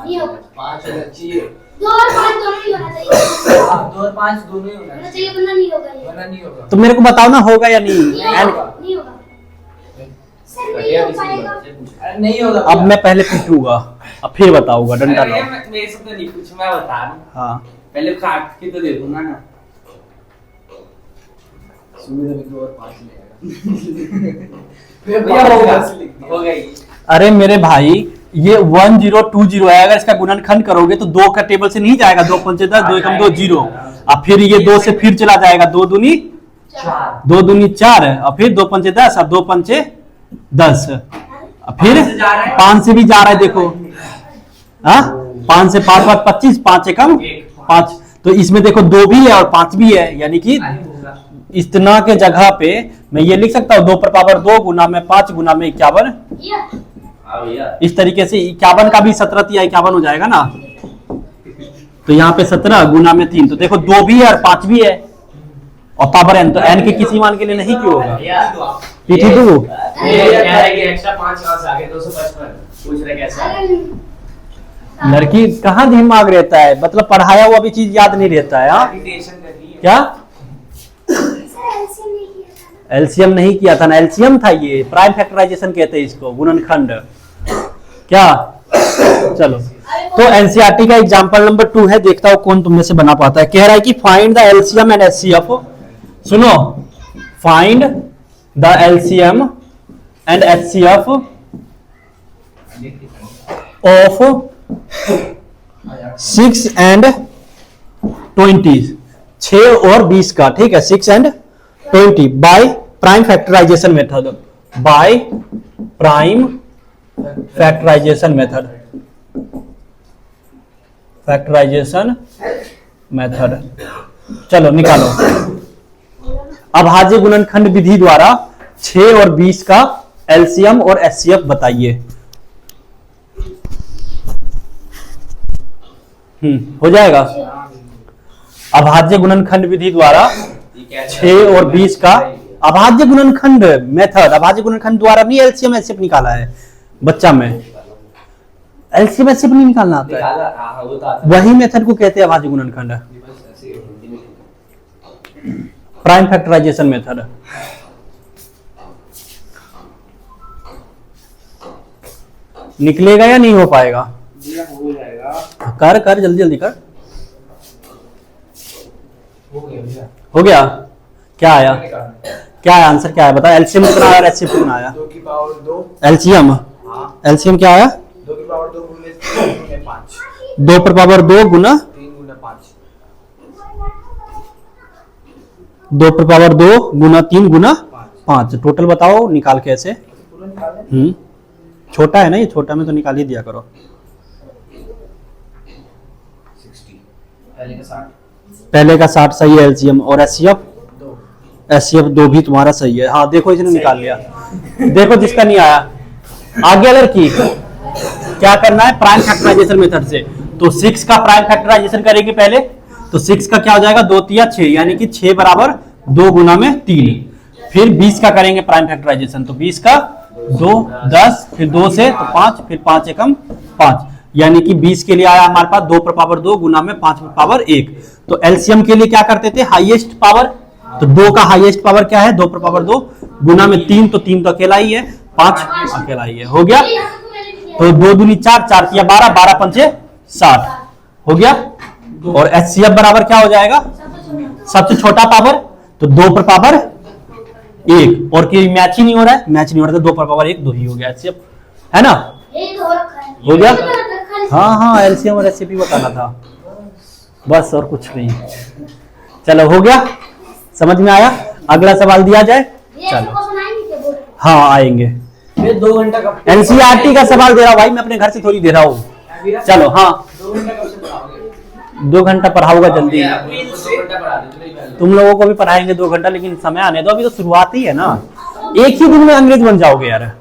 नहीं होगा। 5 होना चाहिए, 2 और 5 दोनों ही होना चाहिए, 2 और 5 दोनों ही होना होना चाहिए वरना नहीं होगा ये, वरना नहीं होगा। तो मेरे को बताओ ना होगा या नहीं। n नहीं होगा। सर नहीं हो पाएगा। अरे नहीं होगा। अब मैं पहले पूछूंगा, अब फिर बताऊंगा, डंडा अरे लाओ। मेरे से तो नहीं कुछ, मैं बता रहा हूँ, हाँ पहले काट के तो देखूंगा ना। सुबह में 2 और 5 ले भैया होगा ही। अरे मेरे भाई, ये 1020 है, अगर इसका गुणनखंड करोगे तो 2 का टेबल से नहीं जाएगा, 2 पंचे 10, 2 एकम 2 0, अब फिर ये 2 से फिर चला जाएगा, 2 दूनी 4, और फिर 2 पंचे 10, और 2 पंचे 10, और फिर 5 से भी जा रहा है, देखो हाँ, 5 से 5 5 25, 5 एकम 5, तो इसमें देखो 2 भी है और 5 भी है, यानी कि इतना के जगह पे मैं ये लिख सकता हूँ 2 पर पावर 2 गुना में 5 गुना में 51, ये इस तरीके से 51 का भी 17 या 51 हो जाएगा ना, तो यहाँ पे 17 गुना में 3, तो देखो 2 भी है और 5 भी है, और पावर n, तो n के किसी मान के लिए नहीं क्यों होगा, पीठी दू ये कह रहा है कि एक्स्ट्रा 5 कहां से आ गए, 255 पूछ रहे कैसे अगर लड़की कहाँ दिमाग रहता है, मतलब पढ़ाया हुआ भी चीज याद नहीं रहता है। हाँ टेंशन कर रही है। क्या, सर एलसीएम नहीं किया था ना। एलसीएम नहीं किया था ना, एलसीएम था ये, प्राइम फैक्टराइजेशन कहते हैं इसको, गुणनखंड। क्या, चलो तो एनसीईआरटी का एग्जांपल नंबर 2 है, देखता हूं कौन तुम में से बना पाता है। कह रहा है कि find the LCM and HCF, सुनो, find the LCM and HCF of 6 and 20, 6 और 20 का, ठीक है, 6 and 20 by prime factorisation method, by prime factorisation method, factorisation method. चलो निकालो, अभाज्य गुणनखंड विधि द्वारा 6 और 20 का एलसीएम और एचसीएफ बताइए। हो जाएगा। अभाज्य गुणनखंड विधि द्वारा 6 और 20 का अभाज्य गुणनखंड मेथड, अभाज्य गुणनखंड द्वारा नहीं एलसीएम एचसीएफ निकाला है बच्चा में। एलसीएम एचसीएफ नहीं निकालना आता है, वही मेथड को कहते हैं अभाज्य गुणनखंड, प्राइम फैक्टराइजेशन मेथड। निकलेगा या नहीं हो पाएगा? हो जाएगा। कर कर जल्दी जल्दी कर। हो गया भैया। हो गया। क्या आया? क्या आया आंसर? क्या आया बता। एलसीएम कितना आया, एचसीएफ कितना आया? 2 की पावर 2। एलसीएम, हाँ, एलसीएम क्या आया? 2 की पावर 2 गुने 3 गुने 5। 2 पर पावर 2 गुना 3 गुने 5। 2 पर पावर 2 गुना 3 गुना 5। टोटल बताओ निकाल के ऐसे। पूरा निकालें। छोटा है ना ये, छोटा में तो निकाल ही दिया करो। 60 पहले का 60। पहले का 60 सही है एलसीएम। और एचसीएफ? 2। एचसीएफ 2 भी तुम्हारा सही है। हाँ देखो इसने निकाल लिया। देखो जिसका नहीं आया। आगे लड़की क्या करना है? प्राइम फैक्टराइजेशन मेथड से। तो 6 का प्राइम फैक्टराइजेशन करेगी पहले। तो 6 का क्या हो जाएगा? 2 तिया 6, यानी कि 6 बराबर 2 गुना में 3। फिर 20 का करेंगे प्राइम फैक्टराइजेशन। तो 20 का 2 10, फिर 2 से तो 5, फिर 5 एकम 5, यानी कि 20 के लिए आया हमारे पास 2 पर पावर 2 गुना में 5 पर पावर 1। तो एलसीएम के लिए क्या करते थे? Highest power. तो 2 का हाईएस्ट पावर क्या है? 2 पर पावर 2 गुना में 3, तो 3 तो अकेला ही है, 5 अकेला ही है। हो गया। तो 2 दूनी 4, 4 तिया 12, 12 पंचे 60 हो गया। और एचसीएफ बराबर क्या हो जाएगा? सबसे छोटा पावर, तो 2 पर पावर 1। और कि मैच ही नहीं हो रहा है, मैच नहीं हो रहा था, 2 पर पावर 1 2 ही हो गया एचसीएफ, है ना? हो गया। हाँ हाँ एलसीएम और एचसीएफ बताना था बस, और कुछ नहीं। चलो हो गया, समझ में आया? अगला सवाल दिया जाए। चलो हाँ आएंगे। ये 2 घंटा का एनसीईआरटी का सवाल दे रहा हूँ भाई, मैं अपने घर से थोड़ी दे रहा हूँ। चलो हाँ 2 घंटा कब से पढ़ाओगे? 2 घंटा पढ़ाऊंगा जल्दी। 2 घंटा पढ़ा दो मेरी पहले। तुम लोगों को भी पढ़ाएंगे 2 घंटा, लेकिन समय आने दो, अभी तो शुरुआत ही है ना। एक ही दिन में अंग्रेज बन जाओगे यार।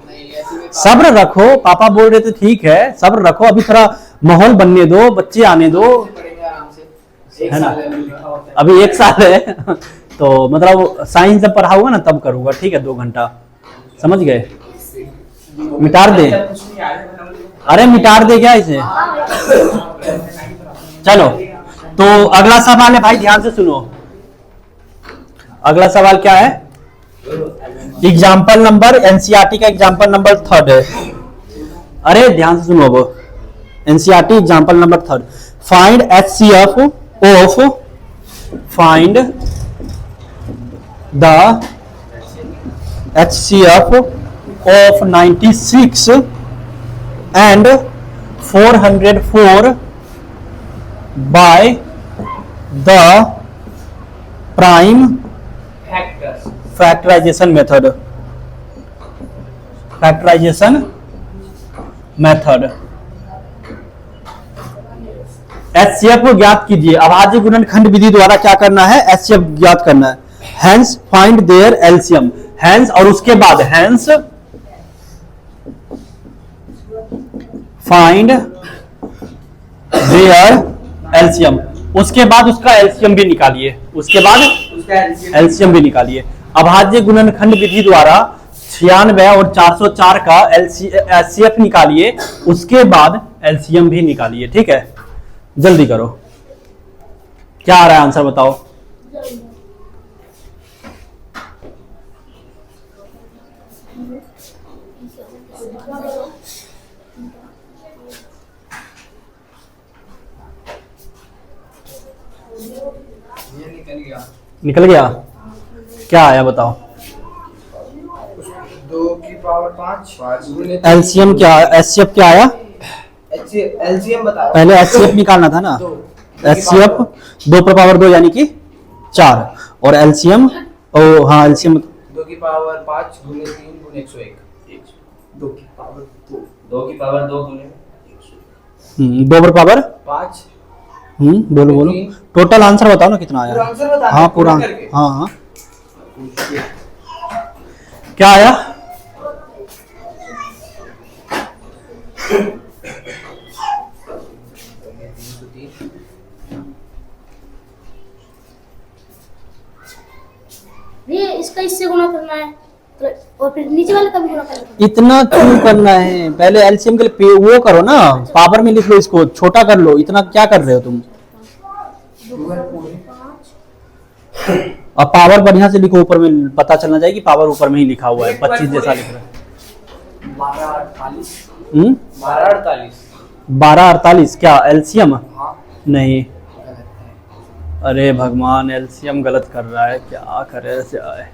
सब्र रखो, पापा बोल रहे थे ठीक है, सब्र रखो, अभी थोड़ा माहौल बनने दो, बच्चे आने दो, पढ़ेंगे आराम से। है ना? साल है, अभी लिखा होता है। अभी 1 साल है तो मतलब साइंस जब पढ़ाऊंगा ना तब करूंगा, ठीक है? 2 घंटा, समझ गए? मिटार दे, कुछ नहीं आया, बना लो। अरे मिटार दे क्या इसे? चलो तो अगला सवाल है भाई, ध्यान से सुनो। अगला सवाल क्या है? एग्जाम्पल नंबर, एनसीईआरटी का एग्जाम्पल नंबर 3 है। अरे ध्यान से सुनो। अब NCERT example number 3, find HCF of, find the HCF of 96 and 404 by the prime factors. factorization method, factorization method। HCF को ज्ञात कीजिए। अभाज्य गुणनखंड विधि द्वारा क्या करना है? एचसीएफ ज्ञात करना है। Hence find their LCM, hence और उसके बाद हैंस फाइंड देयर एलसीएम, उसके बाद उसका एलसीएम भी निकालिए, उसके बाद उसका एलसीएम भी निकालिए। अभाज्य गुणनखंड विधि द्वारा 96 और 404 का एचसीएफ निकालिए, उसके बाद एलसीएम भी निकालिए। ठीक है, जल्दी करो। क्या आ रहा है आंसर बताओ? ये निकल गया। निकल गया? क्या आया बताओ? 2 की पावर 5 गुने एलसीएम क्या, एचसीएफ क्या आया? एलसीएम बताओ। पहले एचसीएफ निकालना था ना। एचसीएफ 2 पर पावर 2 यानी कि 4, और एलसीएम ओ हाँ एलसीएम 2 की पावर 5 गुने 3 गुने 101। 2 की पावर 2, 2 की पावर 2 गुने 2 पर पावर 5। बोलो बोलो, टोटल आंसर बताओ ना कितना आया? पूरा आंसर बता। हाँ पूरा, हाँ हाँ क्या आया? है तो, और फिर नीचे वाले का भी गुणा करना। इतना क्यों करना है? पहले एलसीएम के लिए वो करो ना, पावर में लिख लो, इसको छोटा कर लो। इतना क्या कर रहे हो तुम? और पावर बढ़िया से लिखो, ऊपर में पता चलना चाहिए कि पावर ऊपर में ही लिखा हुआ है, 25 जैसा लिख रहा है। 1248 क्या एलसीएम? नहीं, अरे भगवान, एलसीएम गलत कर रहा है, क्या करे जाए।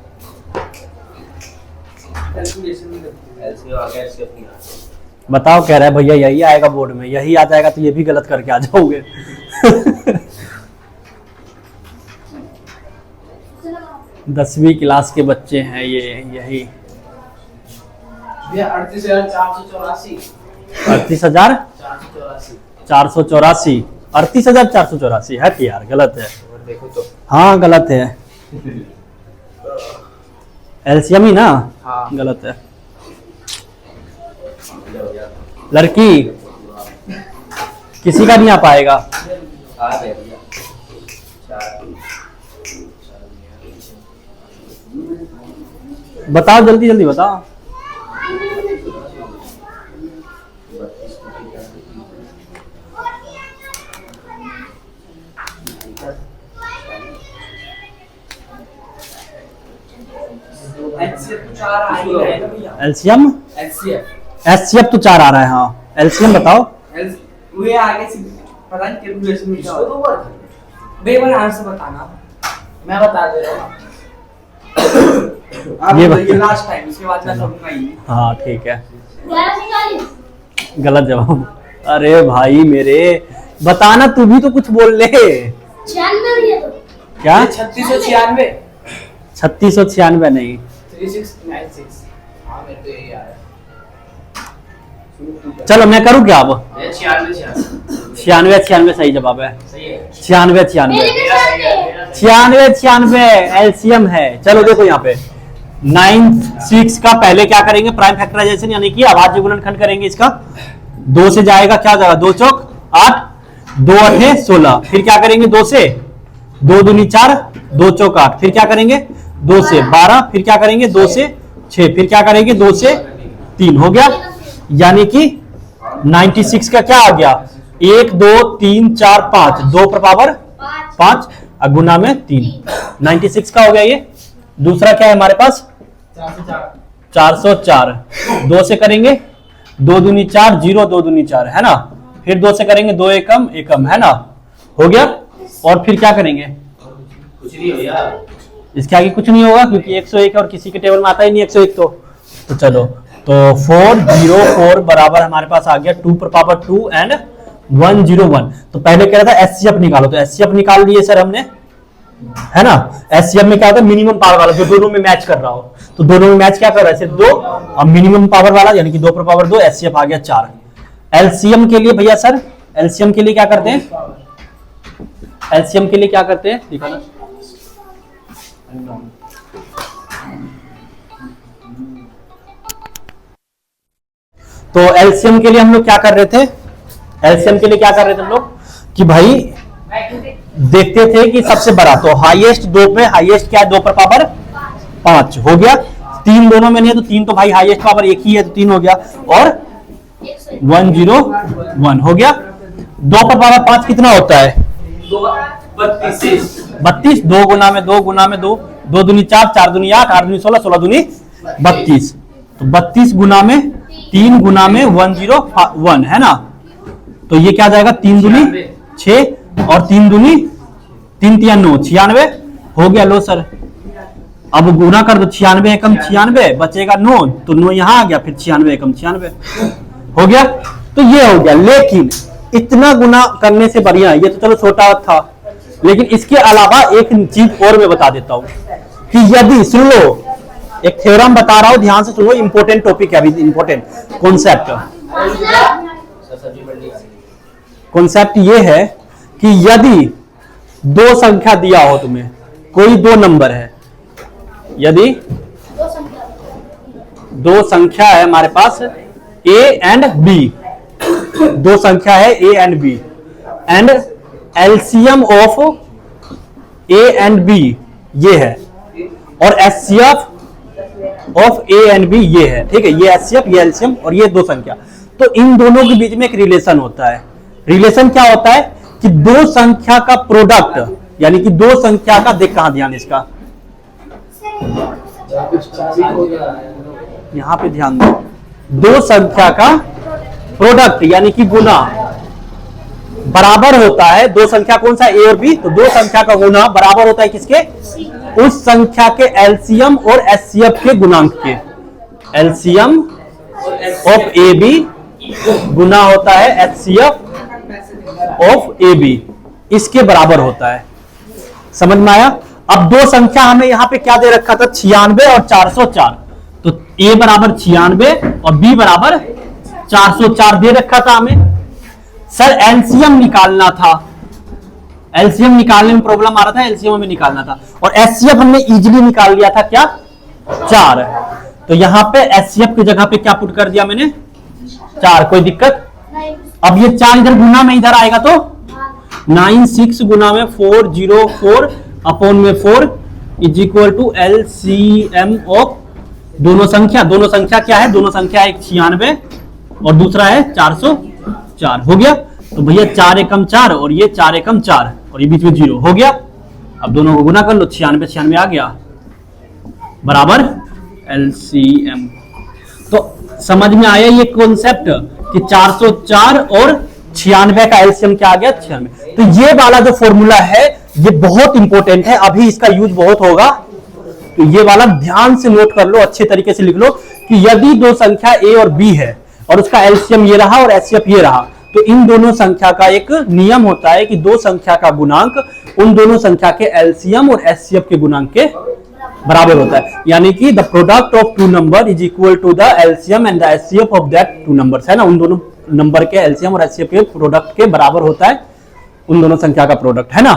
बताओ, कह रहा है भैया यही आएगा बोर्ड में, यही आ जाएगा तो ये भी गलत करके आ जाओगे। 10वीं क्लास के बच्चे हैं ये, यही 38,484 38,484 38,484 है कि यार? गलत है। देखो तो। हाँ गलत है, एलसीएम ही ना। हाँ। गलत है। लड़की किसी का नहीं आ पाएगा। बताओ जल्दी जल्दी बताओ। एलसीएम एचसीएफ तो 4 आ रहा है। हाँ एलसीएम बताओ। आगे से पता नहीं कैलकुलेशन में क्या होता है। बेवर आंसर बताना, मैं बता दे रहा हूँ। ये लास्ट टाइम, इसके बाद मैं समझूंगा ही। हाँ ठीक है। 1140 गलत जवाब। अरे भाई मेरे, बताना, तू भी तो कुछ बोल ले। 96 भी है तो क्या? 3696 3696 नहीं, 3696। हाँ मेरे तो यही आ रहा है। चलो मैं करूँ क्या अब? 96 96 सही जवाब है। सही है। 96 मेरे 96 के साथ 96 एलसीएम है। चलो देखो यहाँ पे 96 का पहले क्या करेंगे? प्राइम फैक्टराइजेशन यानी कि अभाज्य गुणनखंड करेंगे इसका। 2 से जाएगा, क्या जाएगा? 2 चौक 8, 2 8 16। फिर क्या करेंगे? 2 से 2 दूनी 4, 2 चौक 8। फिर क्या करेंगे? 2 से 12। फिर क्या करेंगे? 2 से 6। फिर क्या करेंगे? 2 से 3। हो गया। यानी कि 96 का क्या आ गया? 1 2 3 4 5, 2 पर पावर 5 गुना में 3। 96 का हो गया ये। दूसरा क्या है हमारे पास? 404। 2 से करेंगे 2 दूनी 4, 0 2 दूनी 4 है ना। फिर 2 से करेंगे 2 एकम एकम है ना। हो गया। और फिर क्या करेंगे? कुछ नहीं हो यार, इसके आगे कुछ नहीं होगा क्योंकि 101 और किसी के टेबल में आता ही नहीं 101। तो चलो, तो 404 बराबर हमारे पास आ गया 2 पर पावर 2 एंड 101। तो पहले कह रहा था एचसीएफ निकालो, तो एचसीएफ निकाल लिए सर हमने, है ना। एचसीएफ में क्या होता है? मिनिमम पावर वाला, जो दोनों में मैच कर रहा हो। तो दोनों में मैच क्या कर रहा है? सिर्फ 2। अब मिनिमम पावर वाला यानी कि 2 पर पावर 2, एचसीएफ आ गया 4। एलसीएम के लिए भैया सर, एलसीएम के लिए क्या करते हैं? एलसीएम के लिए क्या करते हैं दिखा दो। तो एलसीएम के लिए हम लोग क्या कर रहे थे? एलसीएम के लिए क्या कर रहे थे हम लोग कि भाई देखते थे कि सबसे बड़ा, तो हाईएस्ट 2 में हाईएस्ट क्या है? 2 पर पावर 5 हो गया। 3 दोनों में नहीं है तो 3 तो भाई हाईएस्ट पावर एक ही है तो 3 हो गया। और 101 हो गया। 2 पर पावर 5 कितना होता है? 32। 2 गुना में 2 गुना में 2, 2 दूनी 4, 4 दूनी 8, 8 दूनी 16, 16 दूनी 32। तो 32 गुना में 3 गुना में 101 है ना। तो ये क्या जाएगा? 3 दूनी 6 और 3 दूनी 3 3 9, 96 हो गया। लो सर अब गुना कर दो, 96 एकम 96 बचेगा 9, तो 9 यहां आ गया, फिर 96 एकम 96 हो गया। तो ये हो गया। लेकिन इतना गुना करने से बढ़िया, ये तो चलो छोटा था, लेकिन इसके अलावा एक चीज और मैं बता देता हूं कि यदि, सुन लो, एक थ्योरम बता रहा हूं, ध्यान से सुनो, इंपॉर्टेंट टॉपिक है अभी, इंपॉर्टेंट कॉन्सेप्ट ये है कि यदि 2 संख्या दिया हो तुम्हें, कोई 2 नंबर है, यदि 2 संख्या है हमारे पास A एंड B, 2 संख्या है A and B, and LCM of A and B ये है, और HCF of A and B ये है, ठीक है, ये HCF ये LCM और ये दो संख्या। तो इन दोनों के बीच में एक रिलेशन होता है। रिलेशन क्या होता है कि दो संख्या का प्रोडक्ट, यानी कि दो संख्या का, देख कहां ध्यान इसका, यहां पे ध्यान दो, दो संख्या का प्रोडक्ट यानी कि गुना बराबर होता है, दो संख्या कौन सा, ए और बी, तो दो संख्या का गुना बराबर होता है किसके, उस संख्या के LCM और HCF के गुणांक के। LCM ऑफ ए बी गुना होता है HCF ऑफ ए बी, इसके बराबर होता है। समझ में आया? अब दो संख्या हमें यहां पे क्या दे रखा था, 96 और 404, तो ए बराबर 96 और बी बराबर 404 दे रखा था हमें। सर एलसीएम निकालना था, एलसीएम निकालने में प्रॉब्लम आ रहा था, एलसीएम हमें निकालना था, और एचसीएफ हमने इजीली निकाल लिया था, क्या 4। तो यहां पे एचसीएफ की जगह पे क्या पुट कर दिया मैंने, 4, कोई दिक्कत। अब ये 4 इधर गुना में इधर आएगा तो 96 गुना में 404 अपॉन में 4 is equal to LCM of दोनों संख्या। दोनों संख्या क्या है, दोनों संख्या एक 96 और दूसरा है 404, हो गया। तो भैया 4 एकम 4 और ये 4 एकम 4 और ये बीच में 0 हो गया। अब दोनों को गुना कर लो, 96 96 आ गया बराबर एलसीएम। तो समझ में आया ये कॉन्सेप्ट कि 404 और 96 का एलसीएम क्या आ गया, 96। तो ये वाला जो फॉर्मूला है ये बहुत इंपॉर्टेंट है, अभी इसका यूज बहुत होगा, तो ये वाला ध्यान से नोट कर लो, अच्छे तरीके से लिख लो कि यदि दो संख्या ए और बी है और उसका एलसीएम ये रहा और एचसीएफ ये रहा, तो इन दोनों संख्या का एक नियम होता है कि दो संख्या का गुणांक उन दोनों संख्या के एलसीएम और एचसीएफ के गुणांक के बराबर होता है, यानी कि the product of two number is equal to the LCM and the HCF of that two numbers, है ना। उन दोनों नंबर के एलसीएम और एचसीएफ के प्रोडक्ट के बराबर होता है उन दोनों संख्या का प्रोडक्ट, है ना।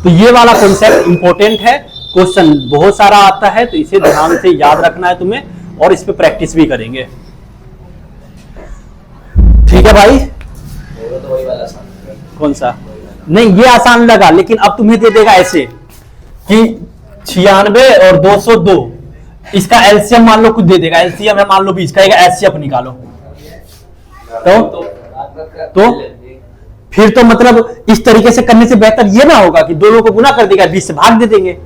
तो ये वाला कॉन्सेप्ट इंपॉर्टेंट है, क्वेश्चन बहुत सारा आता है, तो इसे ध्यान से याद रखना है तुम्हें और इस पे प्रैक्टिस भी करेंगे, ठीक है भाई। कौन सा, नहीं ये आसान लगा, लेकिन अब तुम्हें दे देगा ऐसे कि 96 और 202, इसका एलसीएम मान लो कुछ दे देगा, एलसीएम है मान लो 20 का, एचसीएफ निकालो, तो फिर तो मतलब इस तरीके से करने से बेहतर ये ना होगा कि दोनों को गुना कर देगा, 20 से भाग दे देंगे।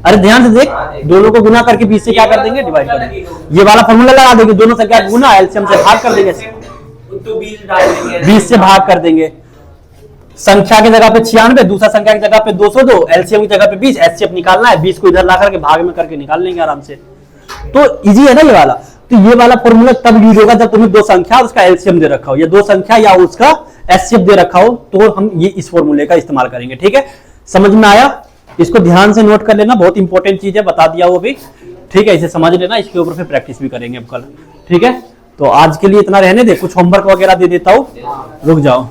अरे ध्यान से देख, दोनों को गुना करके 20 से क्या कर देंगे, डिवाइड कर देंगे। ये वाला फॉर्मूला लगा देंगे, दोनों संख्या गुना एलसीएम से भाग कर देंगे, 20 से भाग कर देंगे। संख्या की जगह पे 96, दूसरा संख्या की जगह पे 202, एलसीएम की जगह पे 20, एचसीएफ निकालना है, 20 को इधर ला करके भाग में करके निकाल लेंगे आराम से। तो इजी है ना ये वाला। तो ये वाला फॉर्मूला तब यूज होगा जब तुम्हें दो संख्या और उसका एलसीएम दे रखा हो, या दो संख्या या उसका एचसीएफ दे रखा हो, तो हम ये इस फॉर्मूले का इस्तेमाल करेंगे, ठीक है। समझ में आया, इसको ध्यान से नोट कर लेना, बहुत इंपॉर्टेंट चीज है, बता दिया वो भी, ठीक है। इसे समझ लेना, इसके ऊपर फिर प्रैक्टिस भी करेंगे अब कल, ठीक है। तो आज के लिए इतना रहने दे, कुछ होमवर्क वगैरह दे देता हूं, रुक जाओ।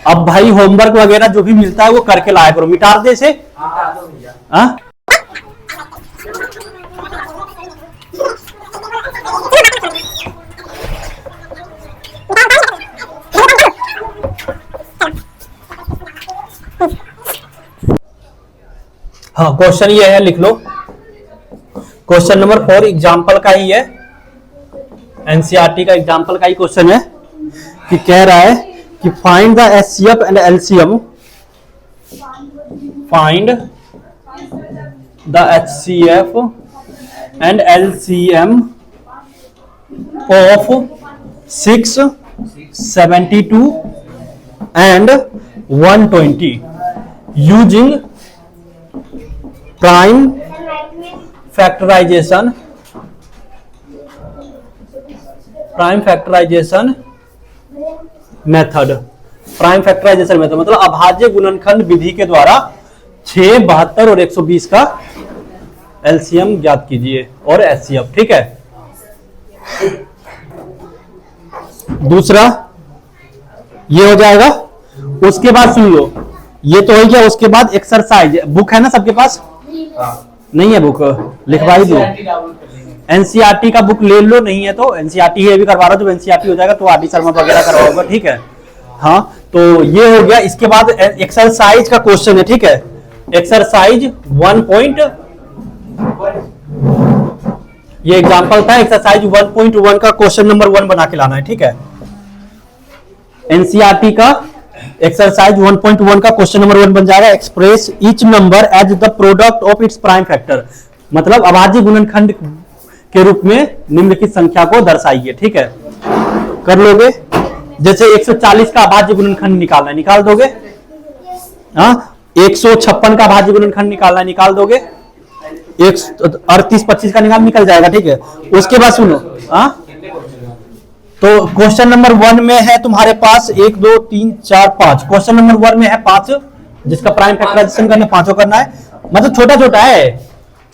अब भाई होमवर्क वगैरह जो भी मिलता है वो करके लाया करो, मिटा दे इसे, हाँ। हाँ क्वेश्चन ये है, लिख लो, क्वेश्चन नंबर 4 एग्जाम्पल का ही है, एनसीईआरटी का एग्जाम्पल का ही क्वेश्चन है, कि कह रहा है कि find the HCF and LCM, find the HCF and LCM of 6, 72 and 120 using prime factorisation, prime factorisation method, prime factorisation method मतलब अभाज्य गुणनखंड विधि के द्वारा 6, 72 और 120 का एलसीएम ज्ञात कीजिए और एचसीएफ, ठीक है। दूसरा ये हो जाएगा, उसके बाद सुन लो, ये तो हो गया, उसके बाद एक्सरसाइज, बुक है ना सबके पास, नहीं है बुक, लिखवा ही दो, एनसीईआरटी का बुक ले लो, नहीं है तो एनसीईआरटी है भी करवा रहा, जब एनसीईआरटी हो जाएगा तो आरडी शर्मा वगैरह करवाओगे, ठीक है। हाँ तो ये हो गया, इसके बाद एक्सरसाइज का क्वेश्चन है, ठीक है। एक्सरसाइज 1.1 ये एग्जांपल था एक्सरसाइज 1.1 का क्वेश्चन नंबर 1 बना के लाना है, ठीक है। एनसीईआरटी का एक्सरसाइज 1.1 का क्वेश्चन नंबर 1 बन जाएगा, express each number as the product of its prime factor, मतलब अभाज्य गुणनखंड के रूप में निम्नलिखित संख्या को दर्शाइए, ठीक है। कर लोगे? जैसे 140 का अभाज्य गुणनखंड निकालना है, निकाल दोगे? हाँ, 156 का अभाज्य गुणनखंड निकालना है, निकाल दोगे? 38-25 का निकल जाएगा, ठीक है। उसके बाद सुनो, हाँ, तो क्वेश्चन नंबर 1 में है तुम्हारे पास 1 2 3 4 5, क्वेश्चन नंबर 1 में है 5, जिसका प्राइम फैक्टराइजेशन करना 5 करना है, मतलब छोटा छोटा है,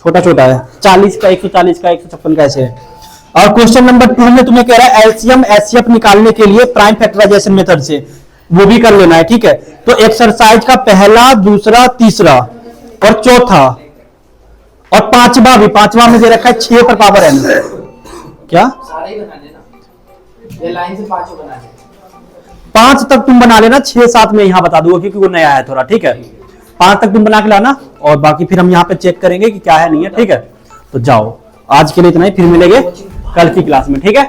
40 का 140 का 156 का ऐसे है। और क्वेश्चन नंबर 2 में तुम्हें कह रहा है एलसीएम एचसीएफ निकालने के लिए प्राइम फैक्टराइजेशन मेथड से, वो भी कर लेना है, ठीक है। तो एक्सरसाइज का पहला, दूसरा, तीसरा और चौथा और पांचवा भी, पांचवा में दे रखा है 6 पर पावर n, क्या सारे ही बनाने ना, ये लाइन से 5 बनाने, 5 तक तुम बना लेना, 6-7 में यहां बता दूंगा क्योंकि वो नया है थोड़ा, ठीक है। 5 तक तुम बना के लाना और बाकी फिर हम यहाँ पे चेक करेंगे कि क्या है नहीं है, ठीक है। तो जाओ, आज के लिए इतना ही, फिर मिलेंगे कल की क्लास में, ठीक है।